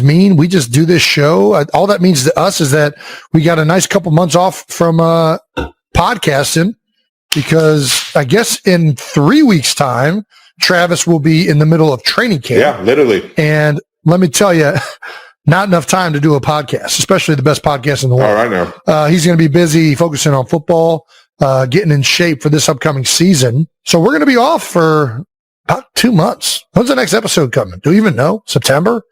mean. We just do this show. All that means to us is that we got a nice couple months off from podcasting, because I guess in 3 weeks' time, Travis will be in the middle of training camp. Yeah, literally. And let me tell you, not enough time to do a podcast, especially the best podcast in the world. Oh, I know. He's going to be busy focusing on football, getting in shape for this upcoming season. So we're going to be off for about 2 months. When's the next episode coming? Do we even know? September?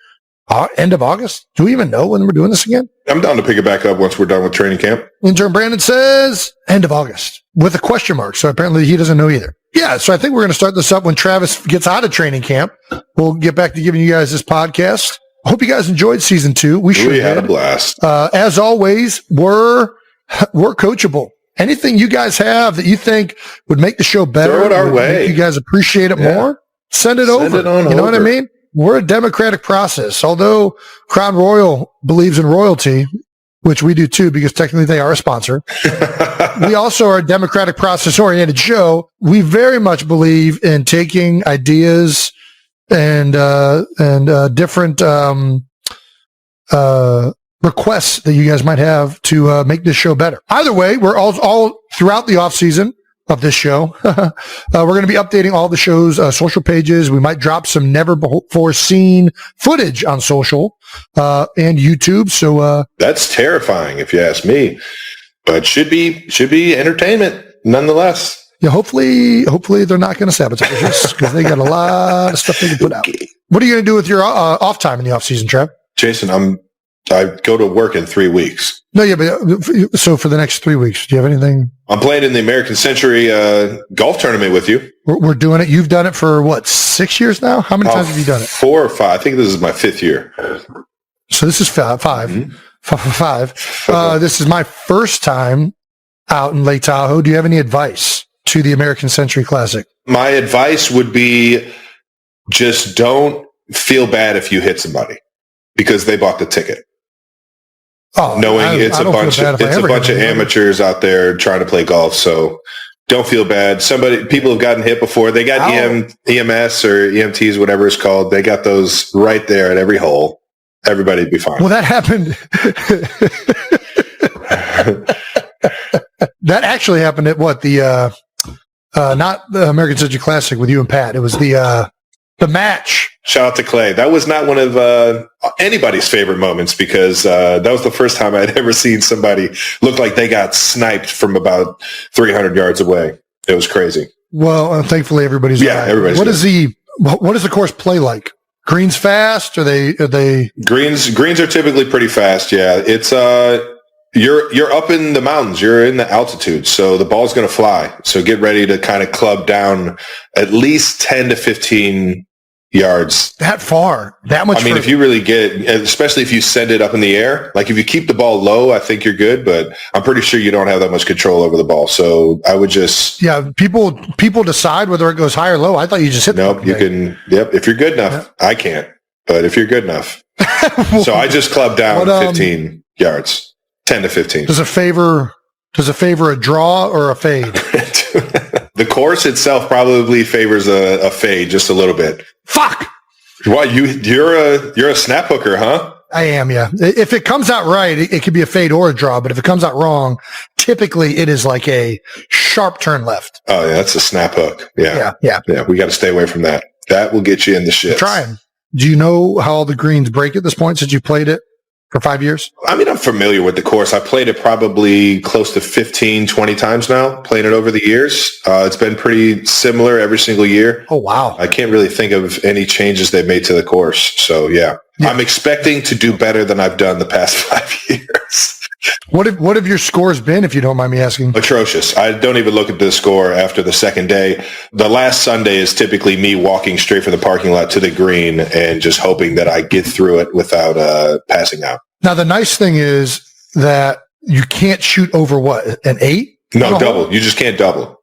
End of August? Do we even know when we're doing this again? I'm down to pick it back up once we're done with training camp. Intern Brandon says end of August with a question mark. So apparently he doesn't know either. Yeah. So I think we're going to start this up when Travis gets out of training camp. We'll get back to giving you guys this podcast. I hope you guys enjoyed season 2. We had a blast. As always, we're coachable. Anything you guys have that you think would make the show better, throw it our way, make you guys appreciate it more, send it over. You know what I mean? We're a democratic process. Although Crown Royal believes in royalty, which we do too, because technically they are a sponsor. We also are a democratic process-oriented show. We very much believe in taking ideas and different requests that you guys might have to make this show better. Either way, we're all throughout the off season of this show. We're going to be updating all the show's social pages. We might drop some never before seen footage on social and YouTube. So that's terrifying, if you ask me, but should be entertainment nonetheless. Yeah, hopefully they're not going to sabotage us, because they got a lot of stuff they can put out. What are you going to do with your off time in the off season, Trev? Jason, I go to work in 3 weeks. No, yeah, but so for the next 3 weeks, do you have anything? I'm playing in the American Century golf tournament with you. We're doing it. You've done it for what, 6 years now? How many times have you done it? 4 or 5. I think this is my 5th year. So this is 5. Mm-hmm. 5. This is my first time out in Lake Tahoe. Do you have any advice to the American Century Classic? My advice would be just don't feel bad if you hit somebody, because they bought the ticket. Knowing it's a bunch of amateurs out there trying to play golf, so don't feel bad. People have gotten hit before. They got EMS or EMTs, whatever it's called. They got those right there at every hole. Everybody'd be fine. Well, that happened. That actually happened at what, the not the American Century Classic with you and Pat. It was the match. Shout out to Clay. That was not one of anybody's favorite moments, because that was the first time I'd ever seen somebody look like they got sniped from about 300 yards away. It was crazy. Well, thankfully everybody's right. Everybody's What does the course play like? Greens fast? Are they Greens are typically pretty fast. Yeah. It's you're up in the mountains, you're in the altitude, so the ball's going to fly. So get ready to kind of club down at least 10 to 15 yards. That far? That much? I mean, if you really get, especially if you send it up in the air, like if you keep the ball low, I think you're good, but I'm pretty sure you don't have that much control over the ball. So I would just... Yeah, people decide whether it goes high or low. I thought you just hit Nope, you can... Yep, if you're good enough. Yeah. I can't, but if you're good enough. So I just clubbed down 15 yards, 10 to 15. Does it favor a draw or a fade? The course itself probably favors a fade just a little bit. Fuck! Why, you're a snap hooker, huh? I am, yeah. If it comes out right, it could be a fade or a draw, but if it comes out wrong, typically it is like a sharp turn left. Oh, yeah, that's a snap hook. Yeah. Yeah, we got to stay away from that. That will get you in the shit. Trying. Do you know how all the greens break at this point since you played it for 5 years? I mean, I'm familiar with the course. I played it probably close to 15, 20 times now, playing it over the years. It's been pretty similar every single year. Oh, wow. I can't really think of any changes they've made to the course. So, yeah. I'm expecting to do better than I've done the past 5 years. What have your scores been, if you don't mind me asking? Atrocious. I don't even look at the score after the second day. The last Sunday is typically me walking straight from the parking lot to the green and just hoping that I get through it without passing out. Now, the nice thing is that you can't shoot over what, an 8? No, double. You just can't double.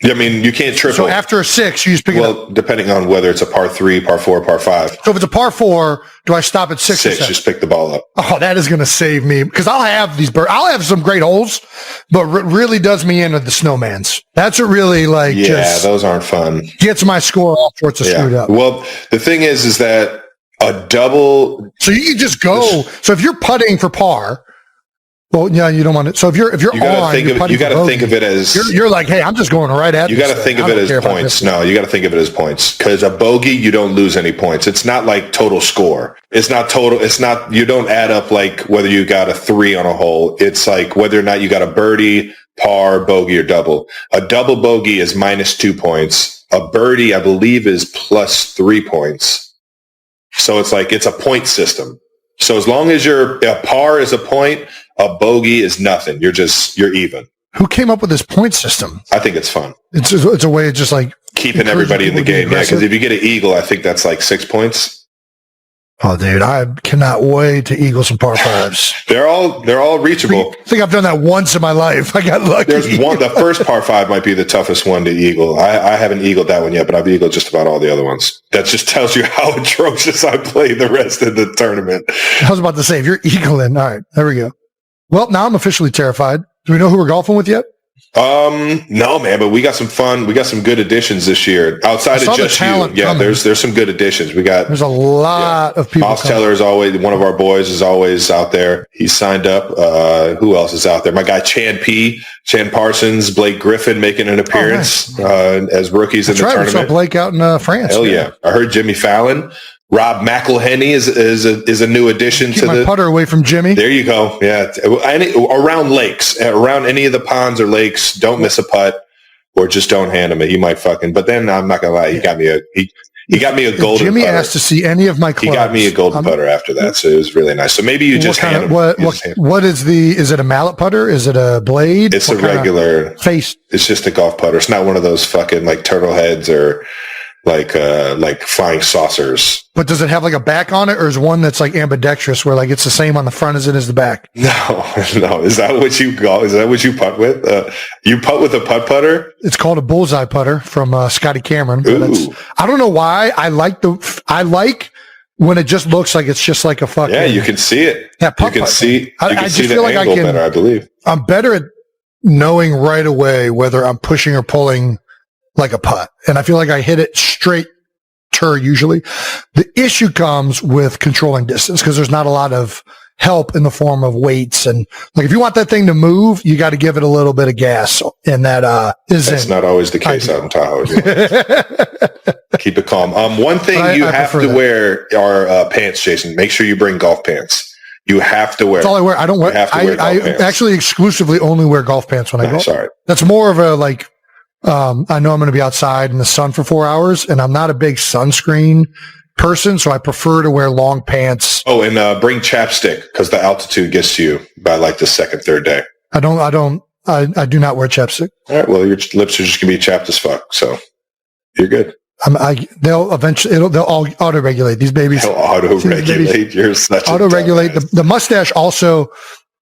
I mean, you can't triple. So after a 6, you just pick it up? Well, depending on whether it's a par 3, par 4, par 5. So if it's a par 4, do I stop at 6 or 7? Just pick the ball up. Oh, that is going to save me, because I'll have some great holes, but what really does me in are the snowmans. That's what really those aren't fun. Gets my score all sorts of screwed up. Well, the thing is that A double. So you can just go. So if you're putting for par, well, yeah, you don't want it. So if you're you gotta think of it as you're like, hey, I'm just going right at. You got to think of it as points. No, you got to think of it as points, because a bogey, you don't lose any points. It's not like total score. It's not total. It's not. You don't add up like whether you got a 3 on a hole. It's like whether or not you got a birdie, par, bogey, or double. A double bogey is -2 points. A birdie, I believe, is +3 points. So it's like it's a point system. So as long as a par is a point, a bogey is nothing. You're even. Who came up with this point system? I think it's fun. It's a way of just like keeping everybody in the game. Yeah, because if you get an eagle, I think that's like 6 points. Oh, dude, I cannot wait to eagle some par fives. They're all reachable. I think I've done that once in my life. I got lucky. There's one. The first par 5 might be the toughest one to eagle. I haven't eagled that one yet, but I've eagled just about all the other ones. That just tells you how atrocious I played the rest of the tournament. I was about to say, if you're eagling, all right, there we go. Well, now I'm officially terrified. Do we know who we're golfing with yet? No, man, but we got some fun. We got some good additions this year outside of just you. Yeah, there's some good additions. There's a lot of people. Moss Teller is always one of our boys, is always out there. He's signed up. Who else is out there? My guy Chan Parsons, Blake Griffin making an appearance as rookies in the tournament. We saw Blake out in France. Hell yeah. I heard Jimmy Fallon. Rob McElhenney is a new addition to the putter away from Jimmy. There you go. Yeah, around lakes, around any of the ponds or lakes, don't miss a putt, or just don't hand him it. You might fucking. But then I'm not gonna lie, he got me a golden. Jimmy putter. Asked to see any of my clubs. He got me a golden putter after that, so it was really nice. So maybe you just hand him. What is Is it a mallet putter? Is it a blade? It's a regular face. It's just a golf putter. It's not one of those fucking like turtle heads or like flying saucers. But does it have like a back on it, or is one that's like ambidextrous where like it's the same on the front as it is the back? No. Is that what you go? Is that what you putt with? You putt with a putter? It's called a bullseye putter from Scotty Cameron. I don't know why. I like when it just looks like it's just like a fucking. Yeah, you can see it. Yeah, you can see. I just feel like better, I believe. I'm better at knowing right away whether I'm pushing or pulling like a putt. And I feel like I hit it straight usually. The issue comes with controlling distance because there's not a lot of help in the form of weights. And like, if you want that thing to move, you got to give it a little bit of gas. And that's not always the case out in Tahoe. Keep it calm. One thing you have to wear are pants, Jason. Make sure you bring golf pants. You have to wear. That's all I wear. I don't wear. I actually exclusively only wear golf pants when I go. Sorry. That's more of a like, I know I'm going to be outside in the sun for 4 hours, and I'm not a big sunscreen person, so I prefer to wear long pants. Oh, and bring chapstick because the altitude gets to you by like the second, third day. I do not wear chapstick. All right. Well, your lips are just going to be chapped as fuck, so you're good. They'll all auto-regulate. These babies. They'll auto-regulate. You're such auto-regulate. The mustache also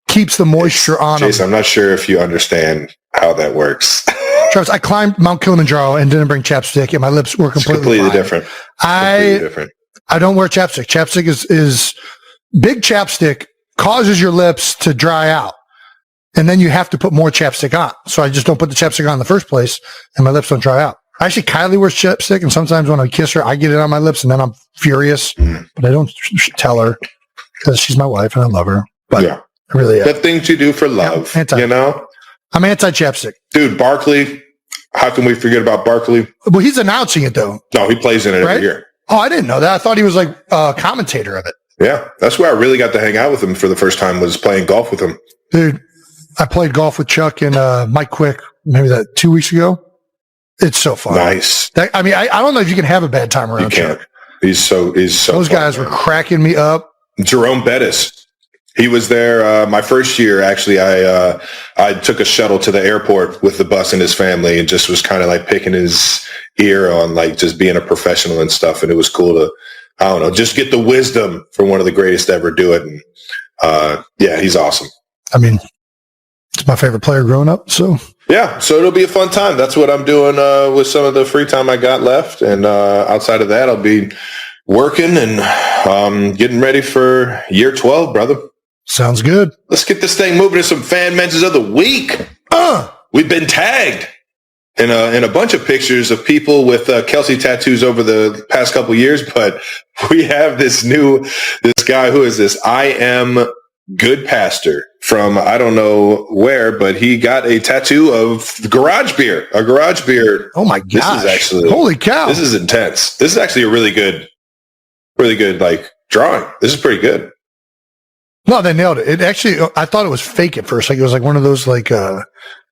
keeps the moisture on them. Jason, I'm not sure if you understand how that works. Travis, I climbed Mount Kilimanjaro and didn't bring chapstick, and my lips were completely different. I don't wear chapstick. Chapstick is big. Chapstick causes your lips to dry out, and then you have to put more chapstick on. So I just don't put the chapstick on in the first place, and my lips don't dry out. Actually, Kylie wears chapstick, and sometimes when I kiss her, I get it on my lips, and then I'm furious. But I don't tell her because she's my wife and I love her. But yeah, really, the thing to do for love, you know. I'm anti-chapstick. Dude, Barkley, how can we forget about Barkley? Well, he's announcing it, though. No, he plays in it every year. Oh, I didn't know that. I thought he was like a commentator of it. Yeah, that's where I really got to hang out with him for the first time, was playing golf with him. Dude, I played golf with Chuck and Mike Quick maybe 2 weeks ago. It's so fun. Nice. I don't know if you can have a bad time around Chuck. He's so Those guys were cracking me up. Jerome Bettis. He was there my first year. Actually, I took a shuttle to the airport with the bus and his family, and just was kind of like picking his ear on like just being a professional and stuff. And it was cool to, I don't know, just get the wisdom from one of the greatest to ever do it. And yeah, he's awesome. I mean, it's my favorite player growing up. So yeah, so it'll be a fun time. That's what I'm doing with some of the free time I got left. And outside of that, I'll be working and getting ready for year 12, brother. Sounds good. Let's get this thing moving to some fan mentions of the week. We've been tagged. in a bunch of pictures of people with Kelsey tattoos over the past couple years, but we have this guy. Who is this? I am Good Pastor from I don't know where, but he got a tattoo of a garage beer. Oh my gosh. This is actually, holy cow. This is intense. This is actually a really good like drawing. This is pretty good. No, they nailed it. It actually, I thought it was fake at first. Like it was like one of those like, you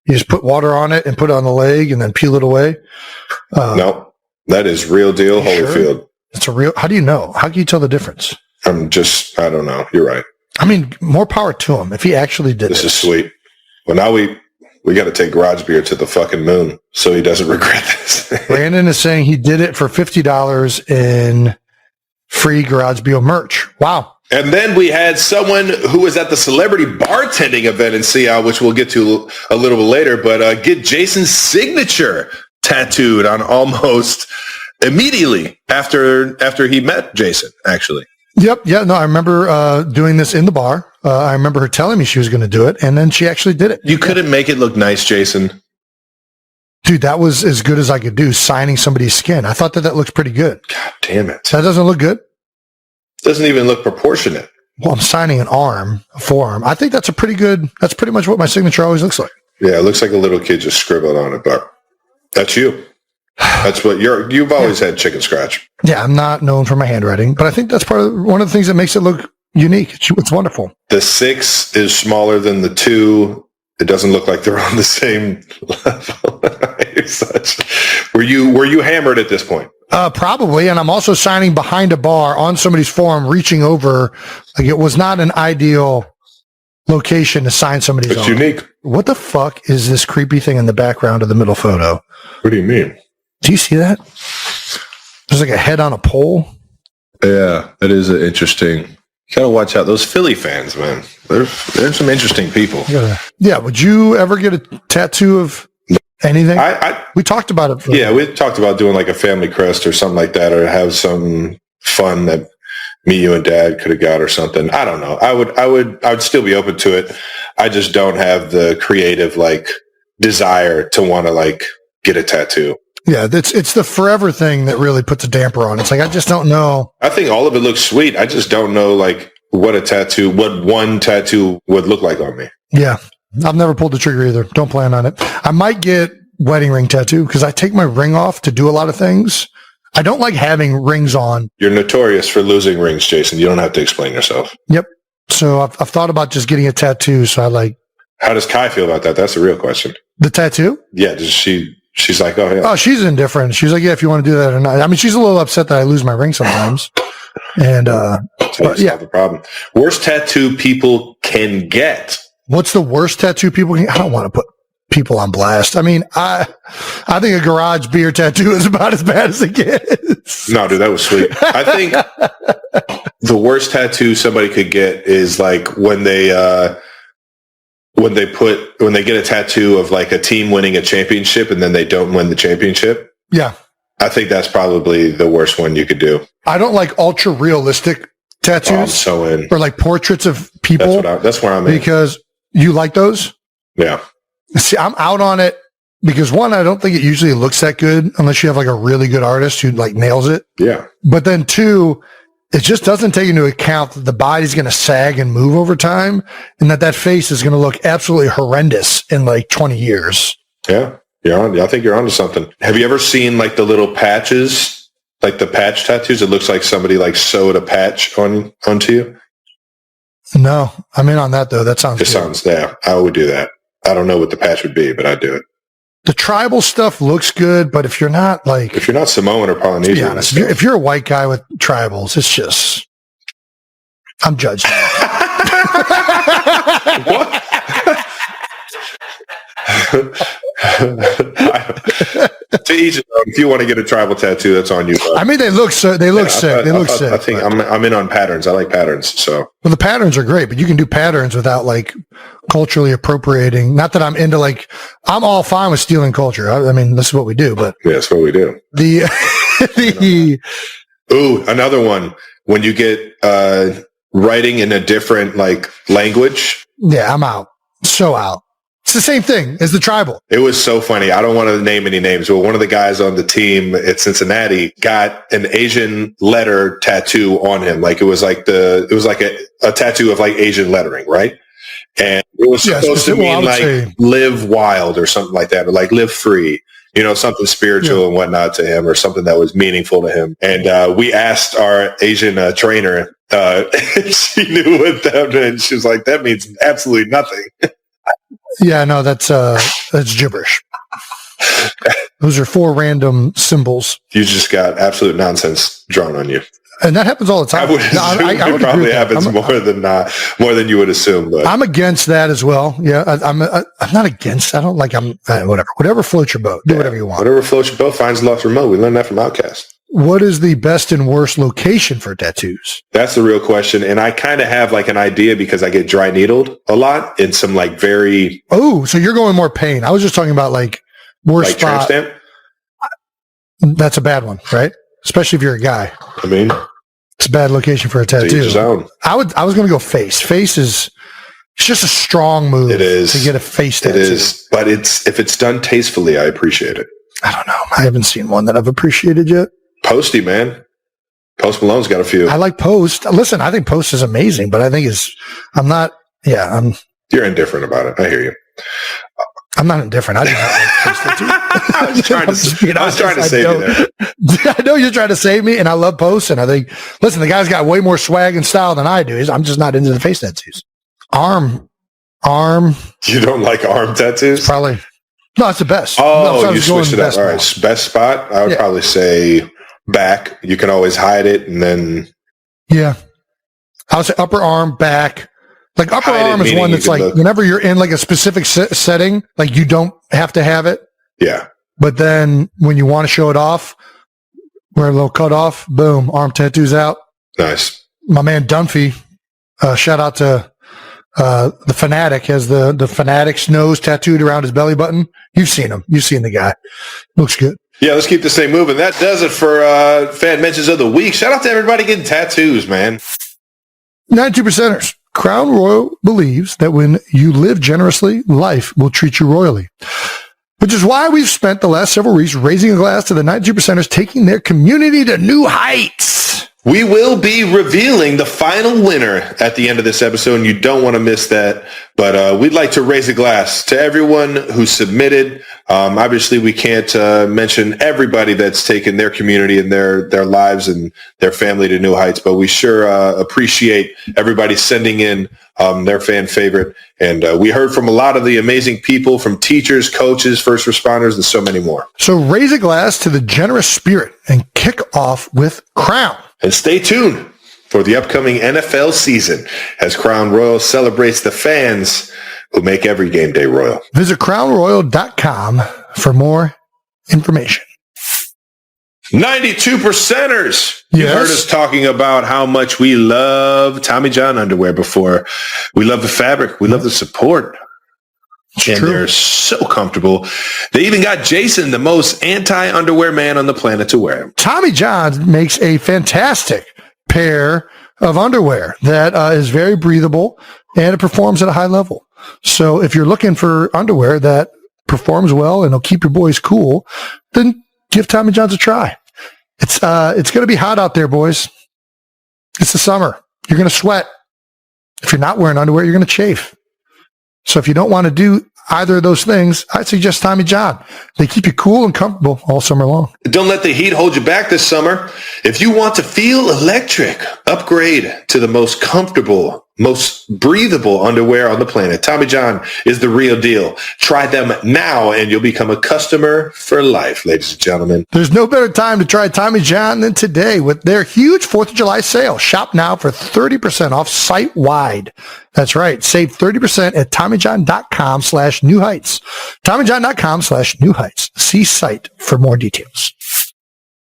just put water on it and put it on the leg and then peel it away. No, that is real deal, Holyfield. Sure? It's a real, how do you know? How can you tell the difference? I don't know. You're right. I mean, more power to him if he actually did this. This is sweet. Well, now we got to take Garage Beer to the fucking moon so he doesn't regret this. Brandon is saying he did it for $50 in free Garage Beer merch. Wow. And then we had someone who was at the celebrity bartending event in Seattle, which we'll get to a little bit later, but get Jason's signature tattooed on almost immediately after he met Jason, actually. Yep. Yeah. No, I remember doing this in the bar. I remember her telling me she was going to do it, and then she actually did it. You couldn't make it look nice, Jason. Dude, that was as good as I could do, signing somebody's skin. I thought that looked pretty good. God damn it. That doesn't look good? Doesn't even look proportionate. Well, I'm signing an arm, a forearm. I think that's pretty much what my signature always looks like. Yeah, it looks like a little kid just scribbled on it, but that's you. That's what you've always had chicken scratch. Yeah, I'm not known for my handwriting, but I think that's one of the things that makes it look unique. It's wonderful. The 6 is smaller than the 2. It doesn't look like they're on the same level. Were you hammered at this point? Probably, and I'm also signing behind a bar on somebody's forearm, reaching over. Like it was not an ideal location to sign somebody's arm. It's unique. What the fuck is this creepy thing in the background of the middle photo? What do you mean? Do you see that? There's like a head on a pole. Yeah, that is interesting. You gotta watch out. Those Philly fans, man. They're some interesting people. Yeah. Would you ever get a tattoo of anything? We talked about it. We talked about doing like a family crest or something like that, or have some fun that me, you, and Dad could have got or something. I don't know. I would still be open to it. I just don't have the creative like desire to want to like get a tattoo. Yeah, it's the forever thing that really puts a damper on. It's like I just don't know. I think all of it looks sweet. I just don't know like what one tattoo would look like on me. Yeah. I've never pulled the trigger either. Don't plan on it. I might get wedding ring tattoo because I take my ring off to do a lot of things. I don't like having rings on. You're notorious for losing rings, Jason. You don't have to explain yourself. Yep. So I've thought about just getting a tattoo. So I like. How does Kai feel about that? That's the real question. The tattoo? Yeah. She's like, oh, yeah. Oh, she's indifferent. She's like, yeah, if you want to do that or not. I mean, she's a little upset that I lose my ring sometimes. And, yeah. The problem. Worst tattoo people can get. What's the worst tattoo people can? I don't want to put people on blast. I mean, I think a Garage Beer tattoo is about as bad as it gets. No, dude, that was sweet. I think the worst tattoo somebody could get is like when they get a tattoo of like a team winning a championship and then they don't win the championship. Yeah. I think that's probably the worst one you could do. I don't like ultra realistic tattoos. I'm so in. Or like portraits of people. That's where I'm in. Because you like those? Yeah. See, I'm out on it because one, I don't think it usually looks that good unless you have like a really good artist who like nails it. Yeah. But then two, it just doesn't take into account that the body's going to sag and move over time and that face is going to look absolutely horrendous in like 20 years. Yeah. I think you're onto something. Have you ever seen like the little patches, like the patch tattoos? It looks like somebody like sewed a patch onto you. No, I'm in on that though. That sounds good. Yeah, I would do that. I don't know what the patch would be, but I'd do it. The tribal stuff looks good, but if you're not Samoan or Polynesian, to be honest, if you're a white guy with tribals, it's just, I'm judged. What? To each his own. If you want to get a tribal tattoo, that's on you. I mean, they look sick. They look sick. I think I'm in on patterns. I like patterns. So well, the patterns are great, but you can do patterns without like culturally appropriating. Not that I'm into like I'm all fine with stealing culture. I mean, this is what we do. But yeah, that's what we do. Ooh, another one. When you get writing in a different like language. Yeah, I'm out. So out. It's the same thing as the tribal. It was so funny. I don't want to name any names, but one of the guys on the team at Cincinnati got an Asian letter tattoo on him. Like it was like a tattoo of like Asian lettering, right? And it was supposed to mean like live wild or something like that, or like live free, something spiritual and whatnot to him, or something that was meaningful to him. And we asked our Asian trainer if she knew what that meant. She was like, that means absolutely nothing. Yeah, no, that's gibberish. Those are 4 random symbols. You just got absolute nonsense drawn on you. And that happens all the time. I would probably happens more than you would assume. But I'm against that as well. Yeah, I'm not against. I don't like. Whatever floats your boat. Do whatever you want. Whatever floats your boat finds lost remote. We learned that from Outkast. What is the best and worst location for tattoos? That's the real question. And I kind of have like an idea because I get dry needled a lot in some like very. Oh, so you're going more pain. I was just talking about like worst spot. Tramp stamp? That's a bad one, right? Especially if you're a guy. I mean, it's a bad location for a tattoo. I was going to go face. Face is it's just a strong move. It is to get a face tattoo. It is, but if it's done tastefully, I appreciate it. I don't know. I haven't seen one that I've appreciated yet. Posty, man. Post Malone's got a few. I like Post. Listen, I think Post is amazing, but I think You're indifferent about it. I hear you. I'm not indifferent. I do not like Post tattoos. I was trying to save you there. I know you're trying to save me, and I love Post, and I think, listen, the guy's got way more swag and style than I do. I'm just not into the face tattoos. Arm. You don't like arm tattoos? Probably. No, it's the best. Oh, you switched it up. All right. Best spot? I would probably say back. You can always hide it, and then. Yeah. I would say upper arm, back. Like upper arm is one that's like whenever you're in like a specific setting, like you don't have to have it. Yeah. But then when you want to show it off, wear a little cut off, boom, arm tattoos out. Nice. My man Dunphy, shout out to the Fanatic, has the Fanatic's nose tattooed around his belly button. You've seen him. You've seen the guy. Looks good. Yeah, let's keep the same moving. That does it for fan mentions of the week. Shout out to everybody getting tattoos, man. 92%ers. Crown Royal believes that when you live generously, life will treat you royally. Which is why we've spent the last several weeks raising a glass to the 92%ers taking their community to new heights. We will be revealing the final winner at the end of this episode, and you don't want to miss that. But we'd like to raise a glass to everyone who submitted. Obviously, we can't mention everybody that's taken their community and their lives and their family to new heights, but we sure appreciate everybody sending in their fan favorite. And we heard from a lot of the amazing people, from teachers, coaches, first responders, and so many more. So raise a glass to the generous spirit and kick off with Crown. And stay tuned for the upcoming NFL season as Crown Royal celebrates the fans who make every game day royal. Visit crownroyal.com for more information. 92%ers. You heard us talking about how much we love Tommy John underwear before. We love the fabric. We love the support. And they're so comfortable. They even got Jason, the most anti-underwear man on the planet, to wear them. Tommy John makes a fantastic pair of underwear that is very breathable and it performs at a high level. So if you're looking for underwear that performs well and will keep your boys cool, then give Tommy John's a try. It's going to be hot out there, boys. It's the summer. You're going to sweat. If you're not wearing underwear, you're going to chafe. So if you don't want to do either of those things, I'd suggest Tommy John. They keep you cool and comfortable all summer long. Don't let the heat hold you back this summer. If you want to feel electric, upgrade to the most comfortable, most breathable underwear on the planet. Tommy John is the real deal. Try them now and you'll become a customer for life, ladies and gentlemen. There's no better time to try Tommy John than today with their huge 4th of July sale. Shop now for 30% off site-wide. That's right. Save 30% at TommyJohn.com/New Heights. TommyJohn.com/New Heights. See site for more details.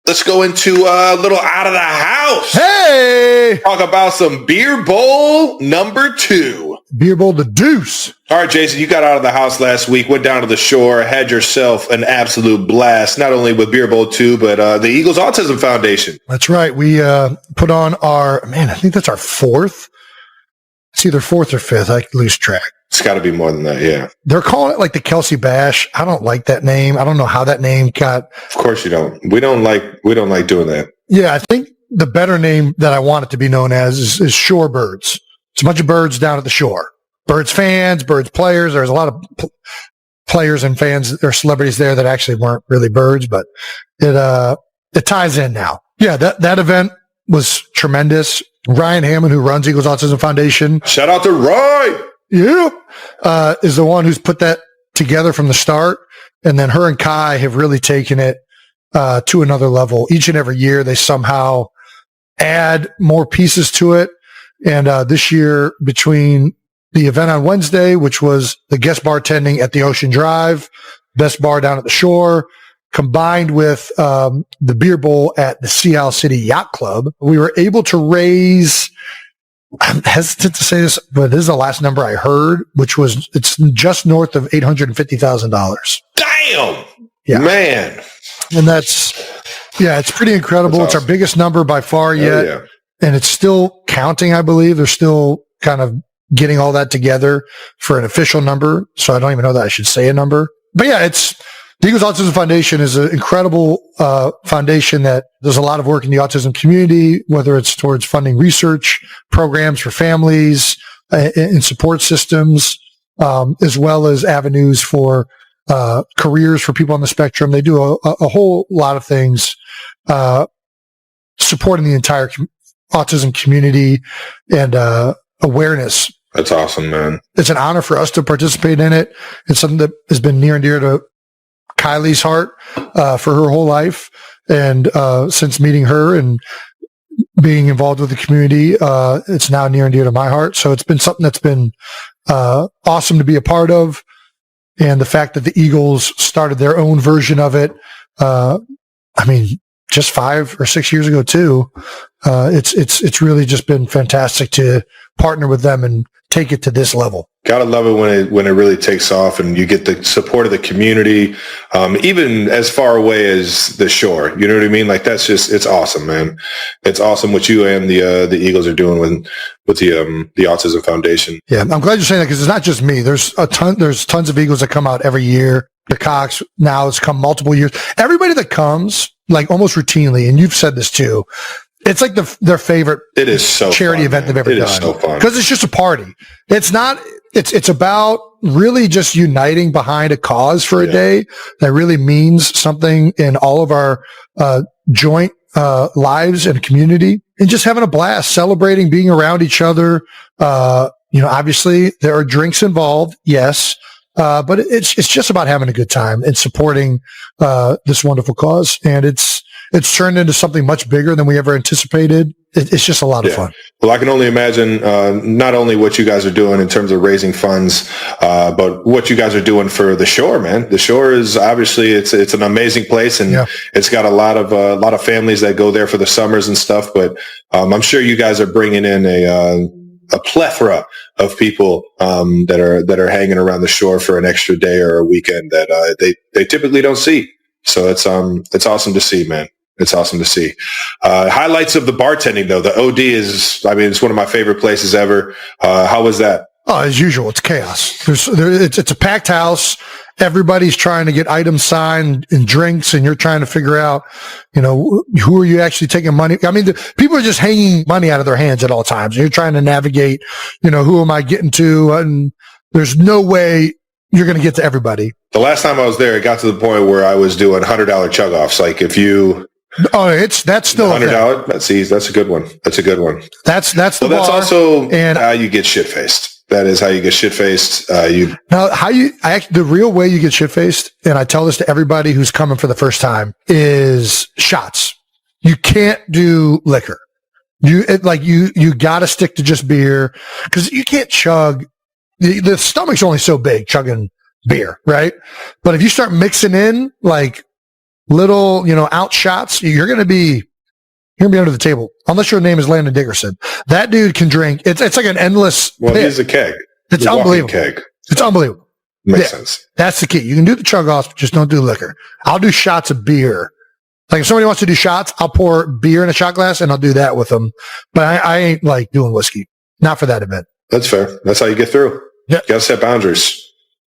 Let's go into a little out of the house. Hey! Talk about some Beer Bowl number 2. Beer Bowl the deuce. All right, Jason, you got out of the house last week, went down to the shore, had yourself an absolute blast, not only with Beer Bowl 2, but the Eagles Autism Foundation. That's right. We put on I think that's our 4th. It's either 4th or 5th. I lose track. It's got to be more than that. Yeah. They're calling it like the Kelsey Bash. I don't like that name. I don't know how that name got. Of course you don't. We don't like doing that. Yeah. I think the better name that I want it to be known as is Shore Birds. It's a bunch of birds down at the shore. Birds fans, Birds players. There's a lot of players and fans or celebrities there that actually weren't really birds, but it ties in now. Yeah. That event was tremendous. Ryan Hammond, who runs Eagles Autism Foundation. Shout out to Ryan. Yeah. Is the one who's put that together from the start. And then her and Kai have really taken it to another level. Each and every year, they somehow add more pieces to it. And this year, between the event on Wednesday, which was the guest bartending at the Ocean Drive, best bar down at the shore, combined with the beer bowl at the Sea Isle City Yacht Club, we were able to raise, I'm hesitant to say this, but this is the last number I heard, it's just north of $850,000. Damn! Yeah. Man. And it's pretty incredible. Awesome. It's our biggest number by far yet. Yeah. And it's still counting, I believe. They're still kind of getting all that together for an official number. So I don't even know that I should say a number. But yeah, the Eagles Autism Foundation is an incredible foundation that does a lot of work in the autism community, whether it's towards funding research programs for families and support systems, as well as avenues for careers for people on the spectrum. They do a whole lot of things supporting the entire autism community and awareness. That's awesome, man. It's an honor for us to participate in it. It's something that has been near and dear to Kylie's heart for her whole life. And since meeting her and being involved with the community, it's now near and dear to my heart. So it's been something that's been awesome to be a part of. And the fact that the Eagles started their own version of it, just 5 or 6 years ago too, it's really just been fantastic to partner with them and take it to this level. Gotta love it when it really takes off and you get the support of the community, even as far away as the shore. You know what I mean? Like it's awesome, man. It's awesome what you and the Eagles are doing with the Autism Foundation. Yeah, I'm glad you're saying that because it's not just me. There's tons of Eagles that come out every year. The Cox now has come multiple years. Everybody that comes, like almost routinely, and you've said this too, it's like their favorite charity event they've ever done. It is so fun. Because it's just a party. It's not, it's about really just uniting behind a cause for a day that really means something in all of our joint lives and community, and just having a blast, celebrating, being around each other. Obviously there are drinks involved. Yes. But it's just about having a good time and supporting this wonderful cause. And it's turned into something much bigger than we ever anticipated. It's just a lot of fun. Well, I can only imagine not only what you guys are doing in terms of raising funds, but what you guys are doing for the shore, man. The shore is obviously it's an amazing place, and it's got a lot of families that go there for the summers and stuff. But I'm sure you guys are bringing in a plethora of people that are hanging around the shore for an extra day or a weekend that they typically don't see. So it's awesome to see, man. It's awesome to see. Highlights of the bartending, though. The OD it's one of my favorite places ever. How was that? Oh, as usual, it's chaos. It's a packed house. Everybody's trying to get items signed and drinks, and you're trying to figure out, who are you actually taking money? People are just hanging money out of their hands at all times. And you're trying to navigate, who am I getting to? And there's no way you're going to get to everybody. The last time I was there, it got to the point where I was doing $100 chug-offs. Like if you... Oh, that's still $100. That's a good one. That's a good one. That's the bar. That's also how you get shit-faced. That is how you get shit-faced. The real way you get shit-faced, and I tell this to everybody who's coming for the first time, is shots. You can't do liquor. You got to stick to just beer because you can't chug. The stomach's only so big chugging beer, right? But if you start mixing in like little, out shots, you're going to be under the table. Unless your name is Landon Dickerson. That dude can drink. It's like an endless pit. He's a keg. It's unbelievable. Keg. It's unbelievable. Makes sense. That's the key. You can do the chug-offs, but just don't do liquor. I'll do shots of beer. Like if somebody wants to do shots, I'll pour beer in a shot glass and I'll do that with them. But I ain't like doing whiskey. Not for that event. That's fair. That's how you get through. You got to set boundaries.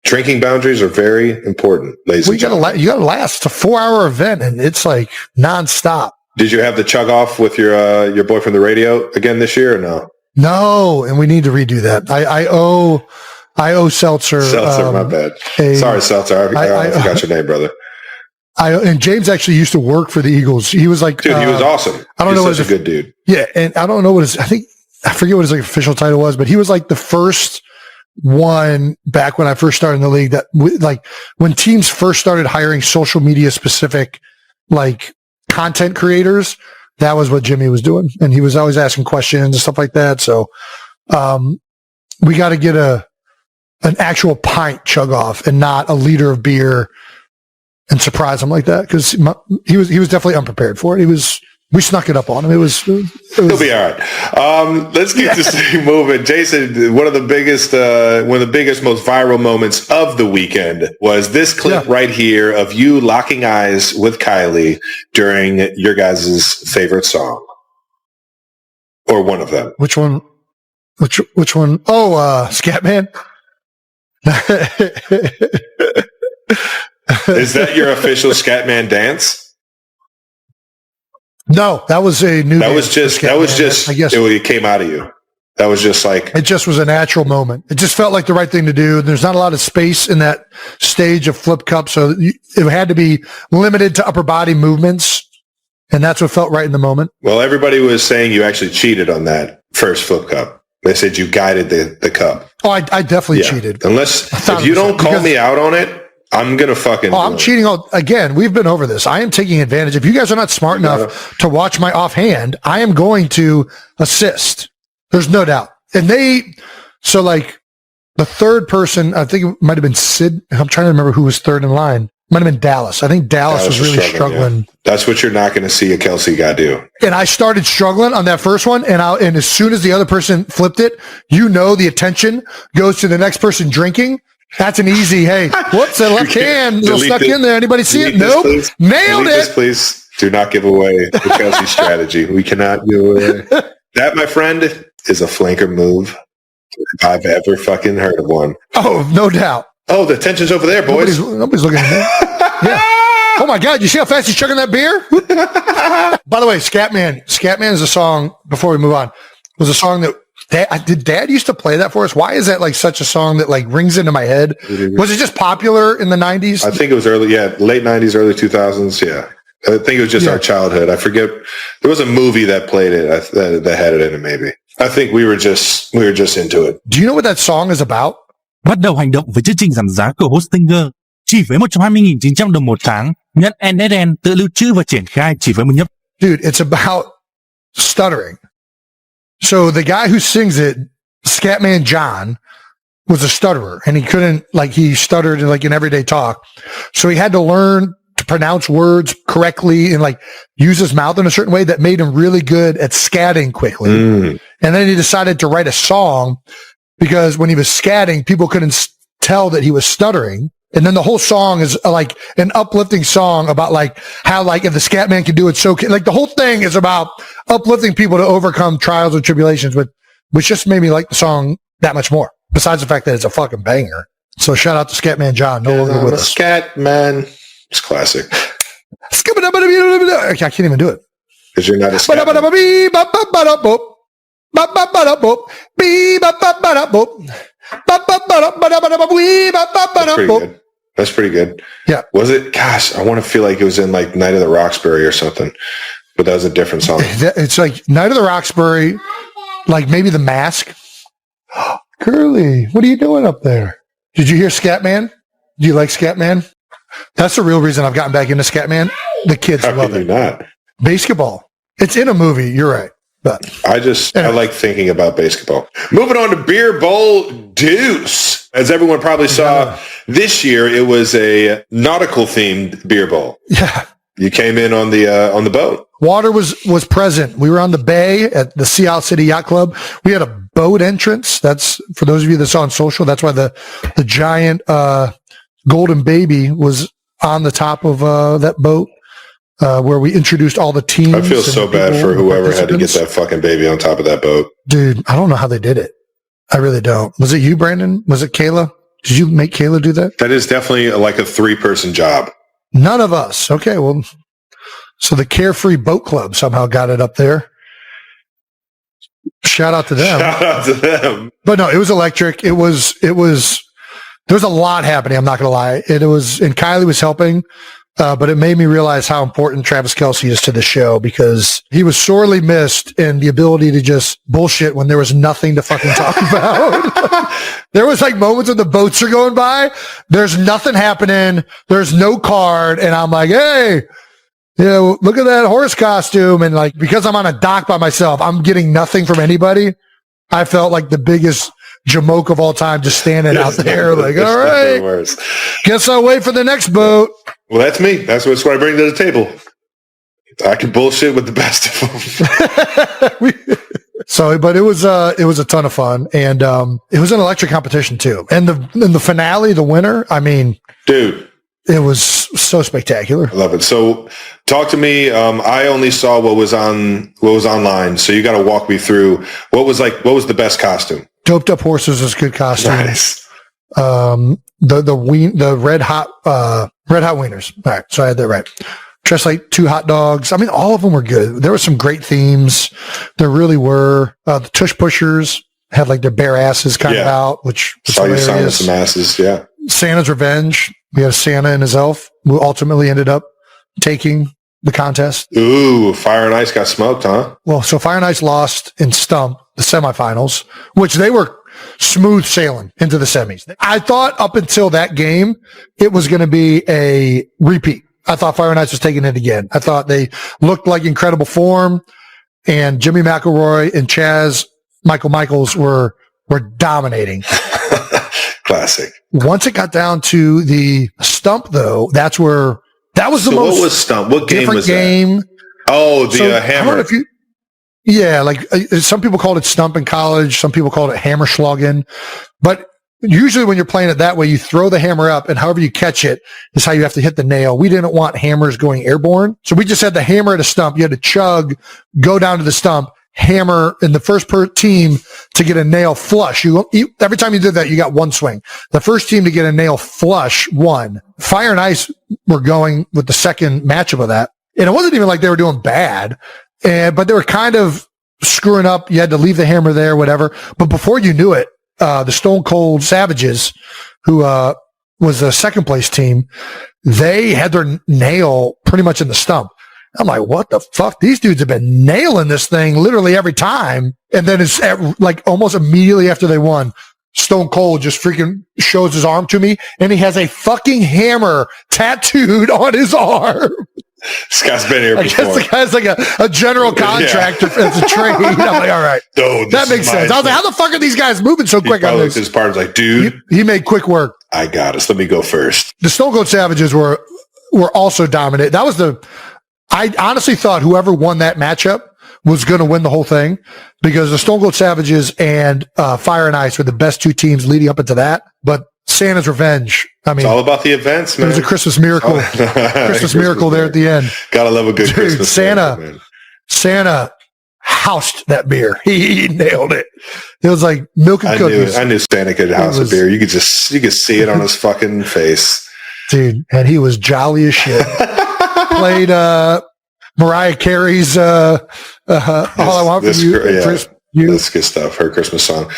Drinking boundaries are very important, ladies and gentlemen. You got to last. It's a 4-hour event, and it's like nonstop. Did you have the chug off with your boy from the radio again this year or no? No, and we need to redo that. I owe Seltzer. Seltzer, my bad. Sorry, Seltzer. I forgot your name, brother. And James actually used to work for the Eagles. He was like, dude, he was awesome. I don't know. He's such a good dude. Yeah, and I don't know what I forget what his like official title was, but he was like the first one back when I first started in the league that like when teams first started hiring social media specific like content creators, that was what Jimmy was doing. And he was always asking questions and stuff like that. So, we got to get an actual pint chug off and not a liter of beer and surprise him like that. Cause he was definitely unprepared for it. We snuck it up on him. He'll be all right. Let's get this thing moving. Jason, one of the biggest, most viral moments of the weekend was this clip right here of you locking eyes with Kylie during your guys' favorite song, or one of them. Which one? Which one? Oh, Scatman. Is that your official Scatman dance? No, that was a new. That was just. I guess it came out of you. That was just like. It just was a natural moment. It just felt like the right thing to do. There's not a lot of space in that stage of Flip Cup, so it had to be limited to upper body movements, and that's what felt right in the moment. Well, everybody was saying you actually cheated on that first Flip Cup. They said you guided the cup. Oh, I definitely cheated. If you don't call me out on it, I'm going to fucking... I'm cheating. Again, we've been over this. I am taking advantage. If you guys are not smart enough to watch my offhand, I am going to assist. There's no doubt. And so like the third person, I think it might have been Sid. I'm trying to remember who was third in line. Might have been Dallas. I think Dallas was really struggling. Yeah. That's what you're not going to see a Kelsey guy do. And I started struggling on that first one. And as soon as the other person flipped it, the attention goes to the next person drinking. That's an easy, hey, whoops, that left hand stuck in there. Anybody see it? Nope. Nailed it. Please do not give away the Kelsey strategy. We cannot give away. That, my friend, is a flanker move if I've ever fucking heard of one. Oh, no doubt. Oh, the tension's over there, boys. Nobody's looking at me. Yeah. Oh, my God. You see how fast he's chugging that beer? By the way, Scatman is a song, before we move on, was a song that did Dad used to play that for us? Why is that like such a song that like rings into my head? Was it just popular in the 90s? I think it was late 90s, early 2000s. Yeah. I think it was just our childhood. I forget. There was a movie that played it that had it in it maybe. I think we were just into it. Do you know what that song is about? Bắt đầu hành động với chương trình giảm giá của Hostinger. Chỉ với 120.900 đồng một tháng, nhận NSN tự lưu trữ và triển khai chỉ với một nhấp. Dude, it's about stuttering. So the guy who sings it, Scatman John, was a stutterer, and he stuttered in everyday talk. So he had to learn to pronounce words correctly and like use his mouth in a certain way that made him really good at scatting quickly. And then he decided to write a song because when he was scatting, people couldn't tell that he was stuttering. And then the whole song is like an uplifting song about like how like if the Scatman can do it, so can, like the whole thing is about uplifting people to overcome trials and tribulations, which just made me like the song that much more. Besides the fact that it's a fucking banger. So shout out to Scatman John, no longer with us. Scatman, it's classic. I can't even do it. Because you're not a Scatman. That's pretty good. Yeah. Was it? Gosh, I want to feel like it was in like Night of the Roxbury or something, but that was a different song. It's like Night of the Roxbury, like maybe The Mask. Curly, what are you doing up there? Did you hear Scatman? Do you like Scatman? That's the real reason I've gotten back into Scatman. The kids love it. Not basketball. It's in a movie. You're right. But I like thinking about basketball. Moving on to Beer Bowl Deuce. As everyone probably saw this year, it was a nautical themed beer bowl. Yeah. You came in on the boat. Water was present. We were on the bay at the Sea Isle City Yacht Club. We had a boat entrance. That's for those of you that saw on social. That's why the giant golden baby was on the top of that boat. Where we introduced all the teams. I feel so bad for whoever had to get that fucking baby on top of that boat. Dude, I don't know how they did it. I really don't. Was it you, Brandon? Was it Kayla? Did you make Kayla do that? That is definitely like a 3-person job. None of us. Okay, well, so the Carefree Boat Club somehow got it up there. Shout out to them. Shout out to them. But no, it was electric. There was a lot happening. I'm not going to lie. And Kylie was helping. But it made me realize how important Travis Kelce is to the show, because he was sorely missed in the ability to just bullshit when there was nothing to fucking talk about. There was like moments when the boats are going by. There's nothing happening. There's no card. And I'm like, hey, look at that horse costume. And like, because I'm on a dock by myself, I'm getting nothing from anybody. I felt like the biggest jamoke of all time, just standing out there like, all right, guess I'll wait for the next boat. Well, that's me. That's what I bring to the table. I can bullshit with the best of them. But it was a ton of fun, and it was an electric competition too. And the finale, the winner, I mean, dude, it was so spectacular. I love it. So talk to me. I only saw what was online. So you got to walk me through what was the best costume. Doped Up Horses is a good costume. Nice. The red hot wieners. All right. So I had that right. Dressed like 2 hot dogs. I mean, all of them were good. There were some great themes. There really were. The Tush Pushers had like their bare asses kind of out, which was hilarious. Saw you some asses. Yeah. Santa's Revenge. We had Santa and his elf, who ultimately ended up taking the contest. Ooh, Fire and Ice got smoked, huh? Well, so Fire and Ice lost in Stump, the semifinals, which they were smooth sailing into the semis. I thought up until that game, it was going to be a repeat. I thought Fire and Ice was taking it again. I thought they looked like incredible form, and Jimmy McElroy and Michael Michaels were dominating. Classic. Once it got down to the Stump, though, that was the most. What was Stump? What game was game. That? Oh, the hammer. Like some people called it Stump in college. Some people called it hammer schlagen. But usually when you're playing it that way, you throw the hammer up, and however you catch it is how you have to hit the nail. We didn't want hammers going airborne. So we just had the hammer at a stump. You had to chug, go down to the stump, hammer, in the first team to get a nail flush. Every time you did that, you got 1 swing. The first team to get a nail flush won. Fire and Ice were going with the second matchup of that. And it wasn't even like they were doing bad, but they were kind of screwing up. You had to leave the hammer there, whatever. But before you knew it, the Stone Cold Savages, who was the second place team, they had their nail pretty much in the stump. I'm like, what the fuck? These dudes have been nailing this thing literally every time. And then it's like almost immediately after they won, Stone Cold just freaking shows his arm to me, and he has a fucking hammer tattooed on his arm. This guy's been here before. I guess the guy's like a general contractor as a trade. I'm like, all right. That makes sense. I was like, how the fuck are these guys moving so quick on this? His partner's like, dude. He made quick work. I got us. Let me go first. The Stone Cold Savages were also dominant. I honestly thought whoever won that matchup was going to win the whole thing, because the Stone Cold Savages and Fire and Ice were the best 2 teams leading up into that. But Santa's Revenge, I mean, it's all about the events, man. It was a Christmas miracle. Christmas miracle there at the end. Gotta love a good Christmas Santa. Santa housed that beer. He nailed it. It was like milk and cookies. I knew Santa could house a beer. You could see it on his fucking face, dude. And he was jolly as shit. Played Mariah Carey's "All I Want From You." That's good stuff. Her Christmas song.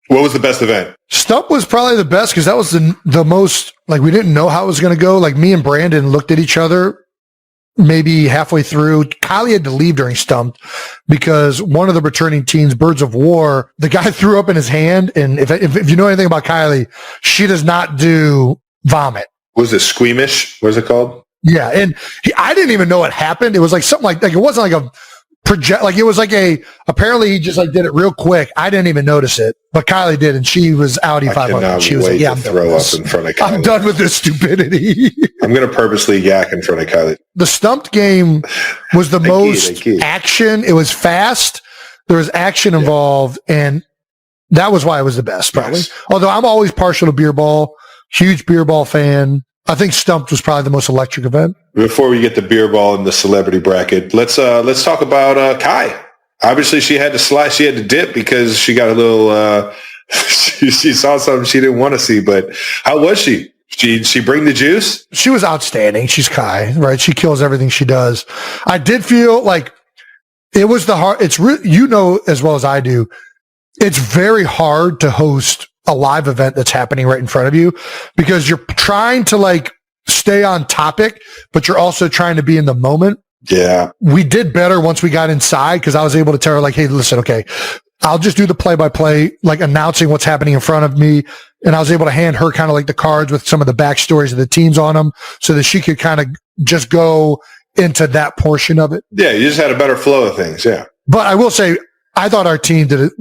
What was the best event? Stump was probably the best, because that was the most, like, we didn't know how it was going to go. Like, me and Brandon looked at each other maybe halfway through. Kylie had to leave during Stump because one of the returning teams, Birds of War, the guy threw up in his hand. And if you know anything about Kylie, she does not do vomit. Was it squeamish? What is it called? Yeah. And I didn't even know it happened. It was like something like it wasn't like a project, like it was like apparently he just like did it real quick. I didn't even notice it, but Kylie did, and she was Audi 500. She was like, yeah, I'm throw up in front of Kylie. I'm done with this stupidity. I'm going to purposely yak in front of Kylie. The Stumped game was the most action. It was fast. There was action involved, and that was why it was the best, probably. Yes. Although I'm always partial to beer ball, huge beer ball fan. I think Stumped was probably the most electric event. Before we get the beer ball and the celebrity bracket, let's talk about Kai. Obviously, she had to slide. She had to dip because she got a little. She saw something she didn't want to see. But how was she? She bring the juice? She was outstanding. She's Kai, right? She kills everything she does. I did feel like it was the hard. It's as well as I do. It's very hard to host a live event that's happening right in front of you because you're trying to like stay on topic, but you're also trying to be in the moment. Yeah. We did better once we got inside because I was able to tell her like, hey, listen, okay, I'll just do the play-by-play, like announcing what's happening in front of me. And I was able to hand her kind of like the cards with some of the backstories of the teams on them so that she could kind of just go into that portion of it. Yeah, you just had a better flow of things. Yeah. But I will say, I thought our team did it.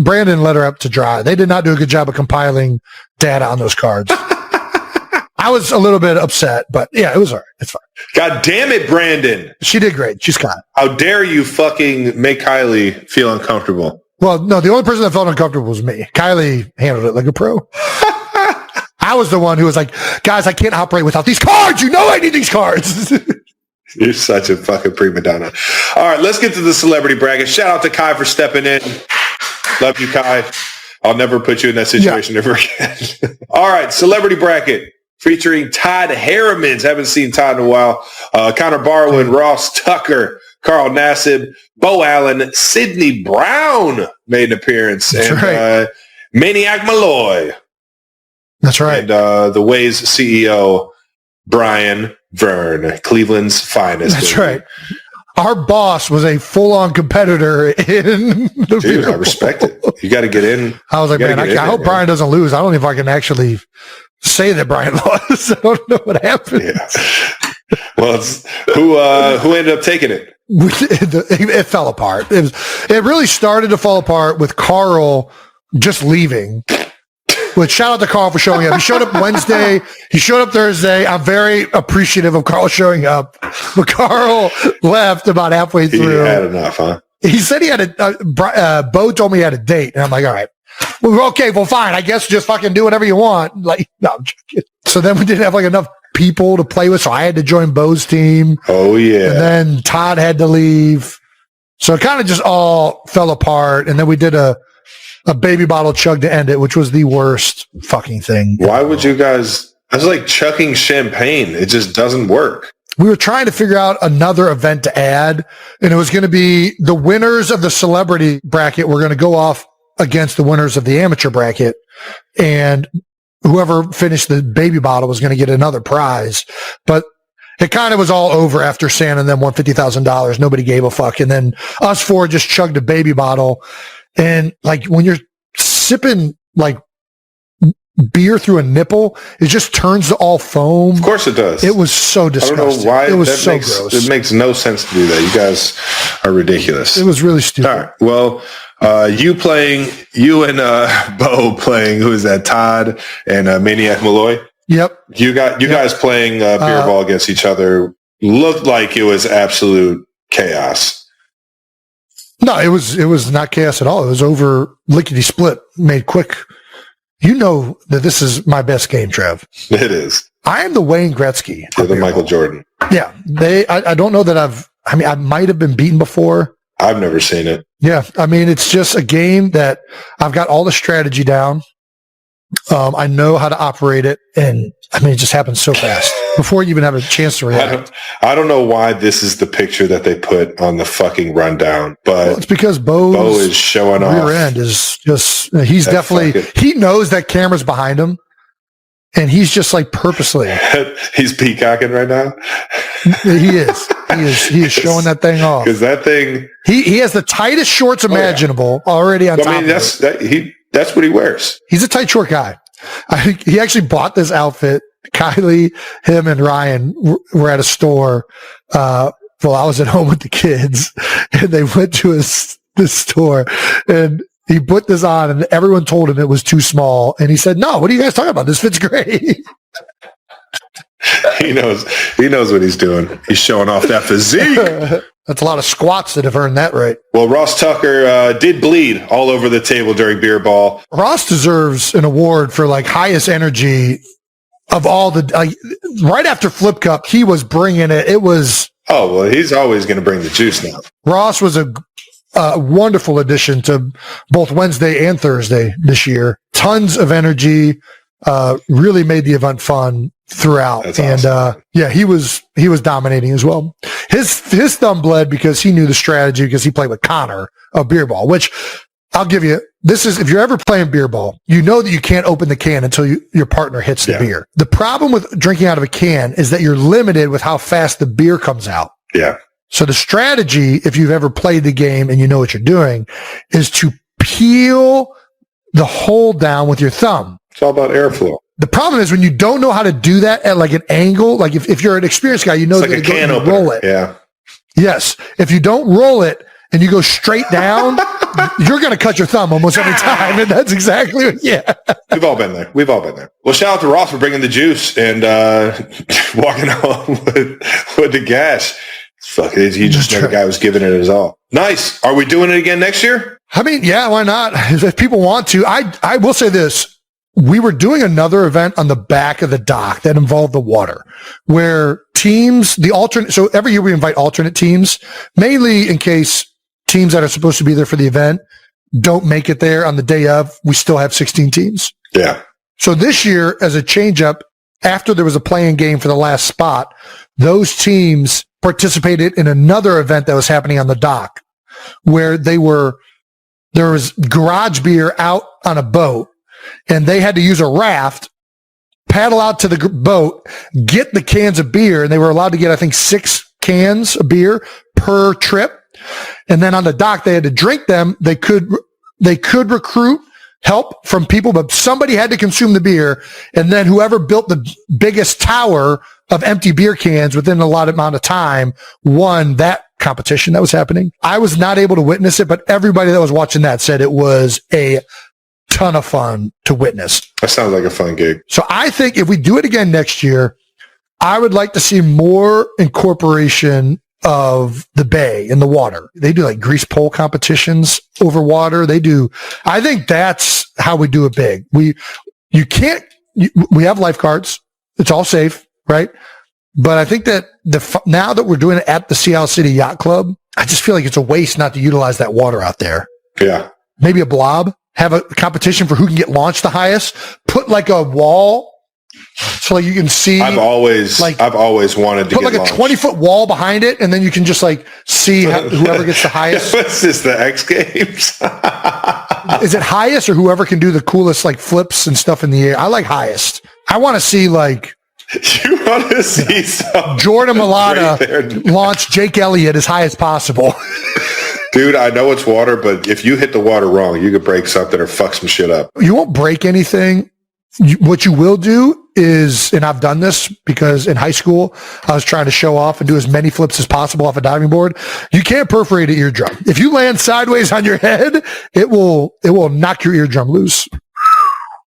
Brandon let her up to dry. They did not do a good job of compiling data on those cards. I was a little bit upset, but yeah, it was all right. It's fine. God damn it, Brandon. She did great. She's got it. How dare you fucking make Kylie feel uncomfortable? Well, no, the only person that felt uncomfortable was me. Kylie handled it like a pro. I was the one who was like, guys, I can't operate without these cards. You know I need these cards. You're such a fucking prima donna. All right, let's get to the celebrity bracket. Shout out to Kai for stepping in. Love you, Kai. I'll never put you in that situation ever again. All right, celebrity bracket featuring Todd Harrimans. Haven't seen Todd in a while. Connor Barwin, Ross Tucker, Carl Nassib, Bo Allen, Sidney Brown made an appearance. That's and right. Maniac Malloy. That's right. And the Waze CEO, Brian Vern, Cleveland's finest. That's right. Our boss was a full-on competitor in the Dude, I respect it. You got to get in. I was like, man, I hope Brian doesn't lose. I don't know if I can actually say that Brian lost. I don't know what happened. Yeah. Well, who ended up taking it? It fell apart. It really started to fall apart with Carl just leaving. Which shout out to Carl for showing up. He showed up Wednesday. He showed up Thursday. I'm very appreciative of Carl showing up. But Carl left about halfway through. He had enough, huh? He said he had Bo told me he had a date. And I'm like, all right. Well, okay, well, fine. I guess just fucking do whatever you want. Like, no, I'm joking. So then we didn't have like enough people to play with. So I had to join Bo's team. Oh, yeah. And then Todd had to leave. So it kind of just all fell apart. And then we did a baby bottle chug to end it, which was the worst fucking thing. Why would you guys? That's like chugging champagne. It just doesn't work. We were trying to figure out another event to add, and it was going to be the winners of the celebrity bracket were going to go off against the winners of the amateur bracket, and whoever finished the baby bottle was going to get another prize. But it kind of was all over after Santa and them won $50,000. Nobody gave a fuck. And then us four just chugged a baby bottle. And like when you're sipping like beer through a nipple, it just turns to all foam. Of course it does. It was so disgusting. I don't know why. It was so gross. It makes no sense to do that. You guys are ridiculous. It was really stupid. All right. Well, you and Bo playing, who is that? Todd and Maniac Malloy? Yep. You guys playing beer ball against each other looked like it was absolute chaos. No, it was not chaos at all. It was over lickety split, made quick. You know that this is my best game, Trev. It is. I am the Wayne Gretzky. You're the Michael Jordan. Yeah. I don't know that I might have been beaten before. I've never seen it. Yeah. I mean, it's just a game that I've got all the strategy down. I know how to operate it. And I mean, it just happens so fast before you even have a chance to react. I don't know why this is the picture that they put on the fucking rundown, but it's because Bo is showing off. Rear end is just, he's definitely, he knows that camera's behind him and he's just like purposely. He's peacocking right now. He is showing that thing off. Because that thing. He has the tightest shorts imaginable already on top of it. That's what he wears. He's a tight short guy. He actually bought this outfit. Kylie, him, and Ryan were at a store while I was at home with the kids, and they went to this store, and he put this on, and everyone told him it was too small, and he said, "No, what are you guys talking about? This fits great." He knows what he's doing. He's showing off that physique. That's a lot of squats that have earned that right. Well, Ross Tucker did bleed all over the table during beer ball. Ross deserves an award for like highest energy of all the right after Flip Cup. He was bringing it. It was. Oh, well, he's always going to bring the juice now. Ross was a a wonderful addition to both Wednesday and Thursday this year. Tons of energy, really made the event fun throughout. That's and awesome. he was dominating as well. His thumb bled because he knew the strategy because he played with Connor of Beer Ball, which I'll give you. This is, if you're ever playing Beer Ball, you know that you can't open the can until your partner hits the beer. The problem with drinking out of a can is that you're limited with how fast the beer comes out. Yeah. So the strategy, if you've ever played the game and you know what you're doing, is to peel the hole down with your thumb. It's all about airflow. The problem is when you don't know how to do that at like an angle, like if you're an experienced guy, you know it's like that a can opener. Roll it. Yeah. Yes. If you don't roll it and you go straight down, you're going to cut your thumb almost every time. And that's exactly what, We've all been there. Well, shout out to Ross for bringing the juice and walking home with the gas. Fuck it. He just the guy was giving it his all. Nice. Are we doing it again next year? I mean, yeah, why not? If people want to. I will say this. We were doing another event on the back of the dock that involved the water, where teams, so every year we invite alternate teams, mainly in case teams that are supposed to be there for the event don't make it there on the day of. We still have 16 teams. Yeah. So this year, as a change up, after there was a playing game for the last spot, those teams participated in another event that was happening on the dock where there was garage beer out on a boat and they had to use a raft, paddle out to the boat, get the cans of beer. And they were allowed to get, I think, 6 cans of beer per trip. And then on the dock, they had to drink them. They could recruit help from people, but somebody had to consume the beer. And then whoever built the biggest tower of empty beer cans within a lot amount of time won that competition that was happening. I was not able to witness it, but everybody that was watching that said it was a ton of fun to witness. That sounds like a fun gig. So I think if we do it again next year, I would like to see more incorporation of the bay and the water. They do like grease pole competitions over water. I think that's how we do it big. We have lifeguards. It's all safe, right? But I think that now that we're doing it at the Sea Isle City Yacht Club, I just feel like it's a waste not to utilize that water out there. Yeah. Maybe a blob, have a competition for who can get launched the highest, put like a wall so like you can see. I've always wanted to put like a 20-foot wall behind it, and then you can just like see whoever gets the highest. What's this, the X Games? Is it highest or whoever can do the coolest like flips and stuff in the air? I like highest. I want to see like. You want to see some Jordan Mailata launch Jake Elliott as high as possible. Dude, I know it's water, but if you hit the water wrong, you could break something or fuck some shit up. You won't break anything. What you will do is, and I've done this because in high school, I was trying to show off and do as many flips as possible off a diving board. You can't perforate an eardrum. If you land sideways on your head, it will knock your eardrum loose.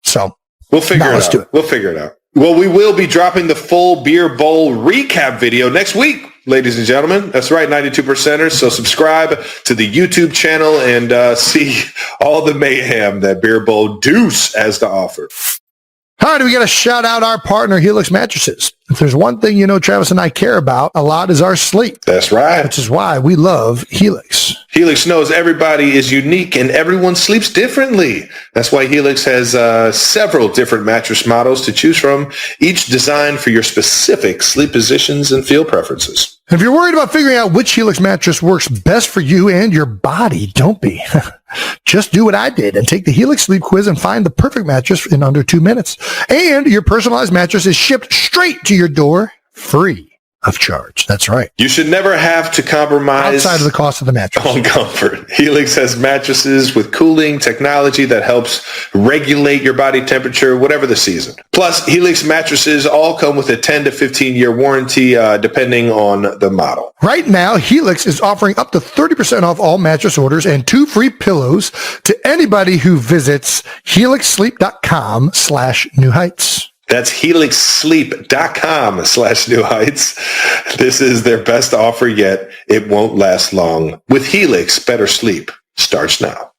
So we'll figure it out. We'll figure it out. Well, we will be dropping the full Beer Bowl recap video next week, ladies and gentlemen. That's right, 92%ers. So subscribe to the YouTube channel and see all the mayhem that Beer Bowl Deuce has to offer. All right, we got to shout out our partner, Helix Mattresses. If there's one thing you know Travis and I care about a lot is our sleep. That's right. Which is why we love Helix. Helix knows everybody is unique and everyone sleeps differently. That's why Helix has several different mattress models to choose from, each designed for your specific sleep positions and feel preferences. If you're worried about figuring out which Helix mattress works best for you and your body, don't be. Just do what I did and take the Helix Sleep Quiz and find the perfect mattress in under 2 minutes. And your personalized mattress is shipped straight to your door, free of charge. That's right. You should never have to compromise outside of the cost of the mattress on comfort. Helix has mattresses with cooling technology that helps regulate your body temperature, whatever the season. Plus, Helix mattresses all come with a 10 to 15-year warranty, depending on the model. Right now, Helix is offering up to 30% off all mattress orders and 2 free pillows to anybody who visits helixsleep.com/New Heights. That's helixsleep.com/New Heights. This is their best offer yet. It won't last long. With Helix, better sleep starts now.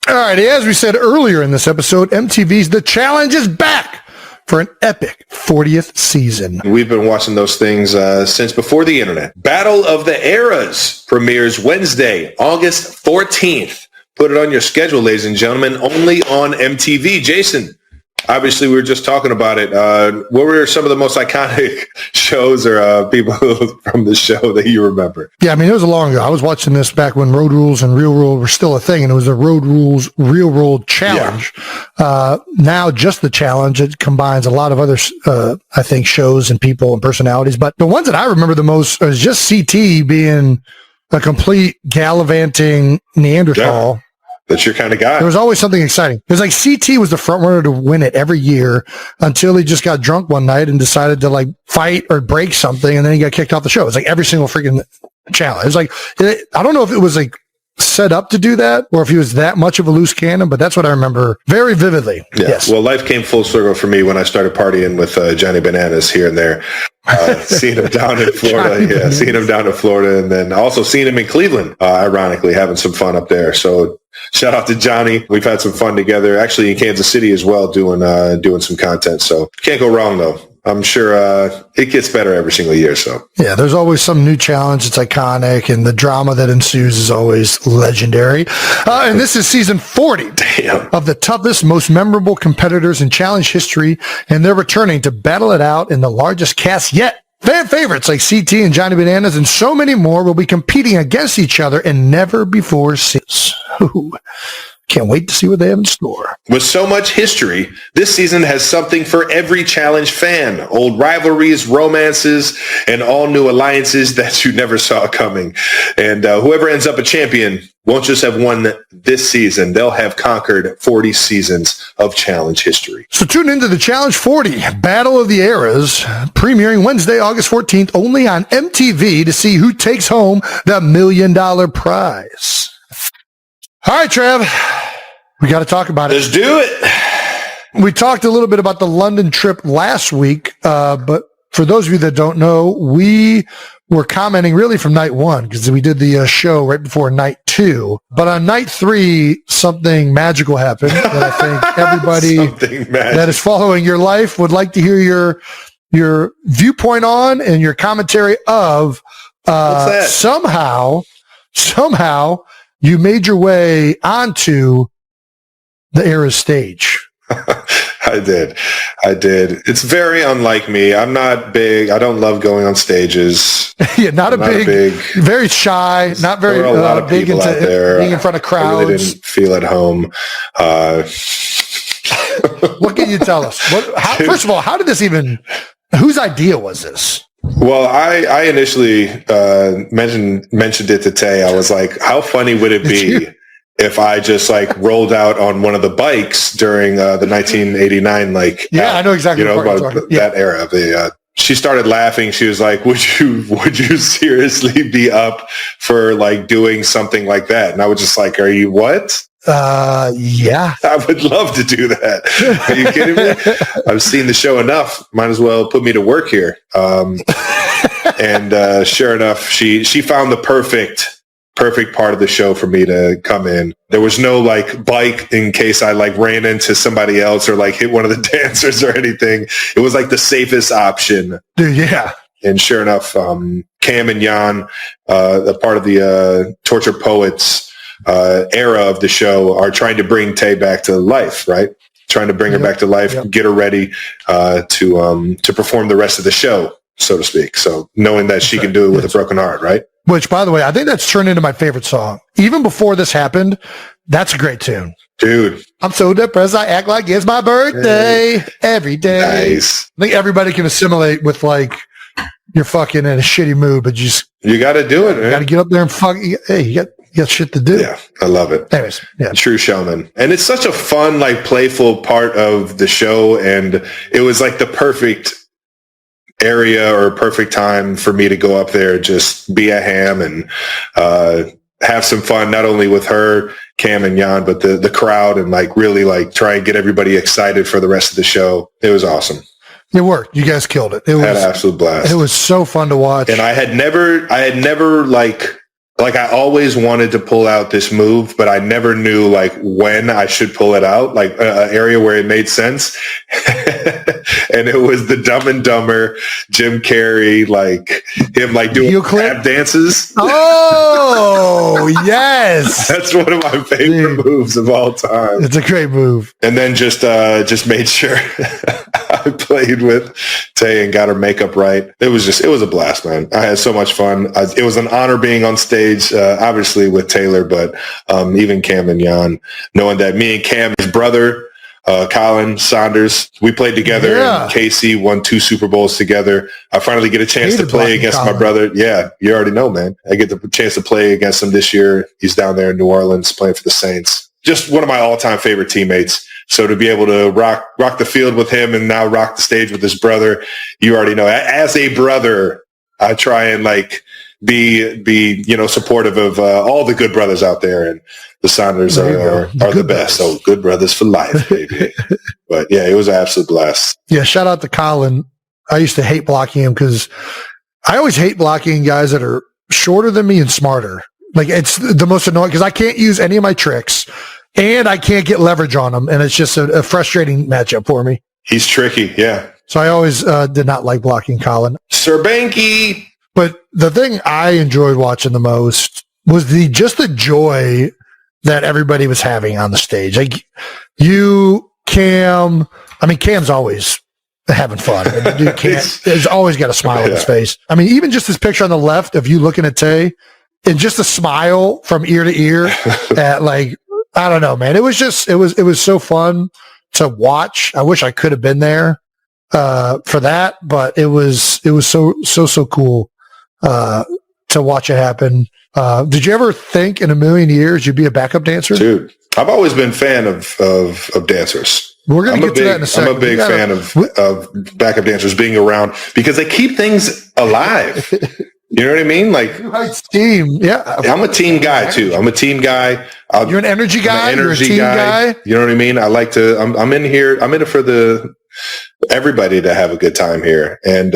All right. As we said earlier in this episode, MTV's The Challenge is back for an epic 40th season. We've been watching those things since before the internet. Battle of the Eras premieres Wednesday, August 14th. Put it on your schedule, ladies and gentlemen, only on MTV. Jason, obviously, we were just talking about it. What were some of the most iconic shows or people from the show that you remember? Yeah, I mean, it was a long ago. I was watching this back when Road Rules and Real World were still a thing, and it was a Road Rules Real World Challenge. Yeah. Now, just the challenge, it combines a lot of other, I think, shows and people and personalities. But the ones that I remember the most was just CT being a complete gallivanting Neanderthal. Yeah. That's your kind of guy. There was always something exciting. It was like CT was the front runner to win it every year until he just got drunk one night and decided to like fight or break something, and then he got kicked off the show. It was like every single freaking challenge. It was like, I don't know if it was like set up to do that or if he was that much of a loose cannon, but that's what I remember very vividly. Yeah. Yes. Well, life came full circle for me when I started partying with Johnny Bananas here and there. Seeing him down in Florida. Seeing him down in Florida, and then also seeing him in Cleveland, ironically, having some fun up there. So shout out to Johnny. We've had some fun together, actually in Kansas City as well, doing some content. So can't go wrong, though. I'm sure it gets better every single year. So yeah, there's always some new challenge. It's iconic, and the drama that ensues is always legendary. And this is season 40 of the toughest, most memorable competitors in challenge history, and they're returning to battle it out in the largest cast yet. Fan favorites like CT and Johnny Bananas and so many more will be competing against each other in never before seen. Can't wait to see what they have in store. With so much history, this season has something for every challenge fan. Old rivalries, romances, and all new alliances that you never saw coming. And whoever ends up a champion won't just have won this season. They'll have conquered 40 seasons of challenge history. So tune into the Challenge 40 Battle of the Eras, premiering Wednesday, August 14th, only on MTV to see who takes home the $1 million prize. All right, Trav, we got to talk about it. Let's do it. We talked a little bit about the London trip last week, but for those of you that don't know, we were commenting really from night one because we did the show right before night two. But on night three, something magical happened that I think everybody that is following your life would like to hear your viewpoint on and your commentary of. Somehow, you made your way onto the Eras stage. I did. It's very unlike me. I'm not big. I don't love going on stages. Yeah, not a big, very shy, not very big into being in front of crowds. I really didn't feel at home. What can you tell us? First of all, how did this whose idea was this? Well, I initially mentioned it to Tay. I was like, how funny would it be if I just like rolled out on one of the bikes during the 1989, I know exactly that era. She started laughing. She was like, would you seriously be up for like doing something like that? And I was just like, are you what? Yeah. I would love to do that. Are you kidding me? I've seen the show enough. Might as well put me to work here. And sure enough, she found the perfect part of the show for me to come in. There was no like bike in case I like ran into somebody else or like hit one of the dancers or anything. It was like the safest option. Dude, yeah. And sure enough, Cam and Jan, the part of the Torture Poets era of the show, are trying to bring Tay back to life, right? Trying to bring her back to life, get her ready to perform the rest of the show, so to speak. So knowing that she can do it with a broken heart, right? Which, by the way, I think that's turned into my favorite song. Even before this happened, that's a great tune. Dude. I'm so depressed, I act like it's my birthday every day. Nice. I think everybody can assimilate with like, you're fucking in a shitty mood, but you got to do it, man. You got to get up there and fuck. Hey, you got shit to do. Yeah, I love it. Anyways, yeah. True showman. And it's such a fun, like playful part of the show. And it was like the perfect area or perfect time for me to go up there, just be a ham and have some fun, not only with her, Cam and Jan, but the crowd, and like really like try and get everybody excited for the rest of the show. It was awesome. It worked. You guys killed it. It was had an absolute blast. It was so fun to watch. And I had never like I always wanted to pull out this move, but I never knew like when I should pull it out, like an area where it made sense. and it was the Dumb and Dumber, Jim Carrey, like him like doing tap dances. Oh, yes. That's one of my favorite moves of all time. It's a great move. And then just made sure I played with Tay and got her makeup right. It was a blast, man. I had so much fun. It was an honor being on stage, obviously with Taylor, but even Cam and Jan, knowing that me and Cam's brother, Colin Saunders, we played together, and KC won 2 Super Bowls together. I finally get a chance to play against my brother. Yeah, you already know, man. I get the chance to play against him this year. He's down there in New Orleans playing for the Saints. Just one of my all-time favorite teammates. So to be able to rock the field with him and now rock the stage with his brother, you already know. As a brother, I try and like be supportive of all the good brothers out there, and the Saunders are the best. So good brothers for life, baby. But yeah, it was an absolute blast. Yeah, shout out to Colin. I used to hate blocking him because I always hate blocking guys that are shorter than me and smarter. Like, it's the most annoying because I can't use any of my tricks and I can't get leverage on him. And it's just a frustrating matchup for me. He's tricky. Yeah. So I always did not like blocking Colin. Sir Banky. But the thing I enjoyed watching the most was the joy that everybody was having on the stage. Like you, Cam, Cam's always having fun. Dude, he's always got a smile on his face. I mean, even just this picture on the left of you looking at Tay and just a smile from ear to ear at like, I don't know, man. It was so fun to watch. I wish I could have been there for that, but it was so cool to watch it happen. Did you ever think in a million years you'd be a backup dancer? Dude, I've always been a fan of dancers. We're going to get to that in a second. I'm a big fan of backup dancers being around because they keep things alive. You know what I mean? Like team. Yeah. I'm a team guy too. I'm a team guy. You're an energy guy. You're a team guy. You know what I mean? I like to, I'm in here. I'm in it for everybody to have a good time here. And,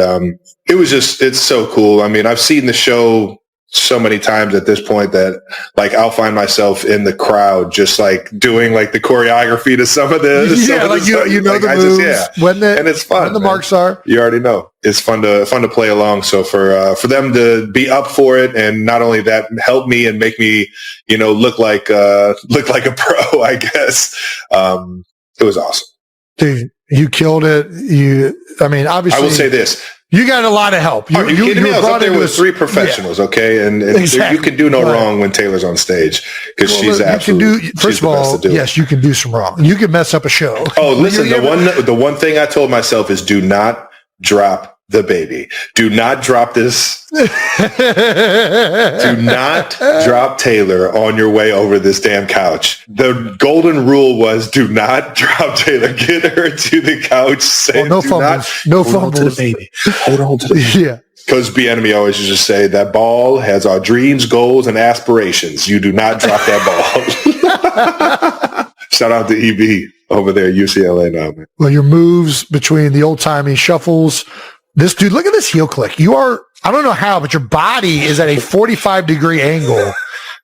it's so cool. I mean, I've seen the show so many times at this point that like I'll find myself in the crowd just like doing like the choreography to some of the moves and it's fun. When the marks are, you already know. It's fun to play along. So for them to be up for it and not only that, help me and make me look like a pro, I guess. It was awesome. Dude, you killed it. Obviously, I will say this. You got a lot of help. Are you kidding me? I was up there with 3 professionals, okay? And exactly. You can do no wrong when Taylor's on stage because she's absolutely. First of all, yes, you can do some wrong. You can mess up a show. Oh, listen, the one thing I told myself is do not drop the baby. Do not drop this. Do not drop Taylor on your way over this damn couch. The golden rule was do not drop Taylor. Get her to the couch. No fumbles. No fumbles. Hold on to the baby. Hold on to the baby. Yeah. Coach Bieniemy always used to say that ball has our dreams, goals, and aspirations. You do not drop that ball. Shout out to EB over there at UCLA now, man. Well, your moves between the old-timey shuffles. This dude, look at this heel click. You are, I don't know how, but your body is at a 45-degree angle.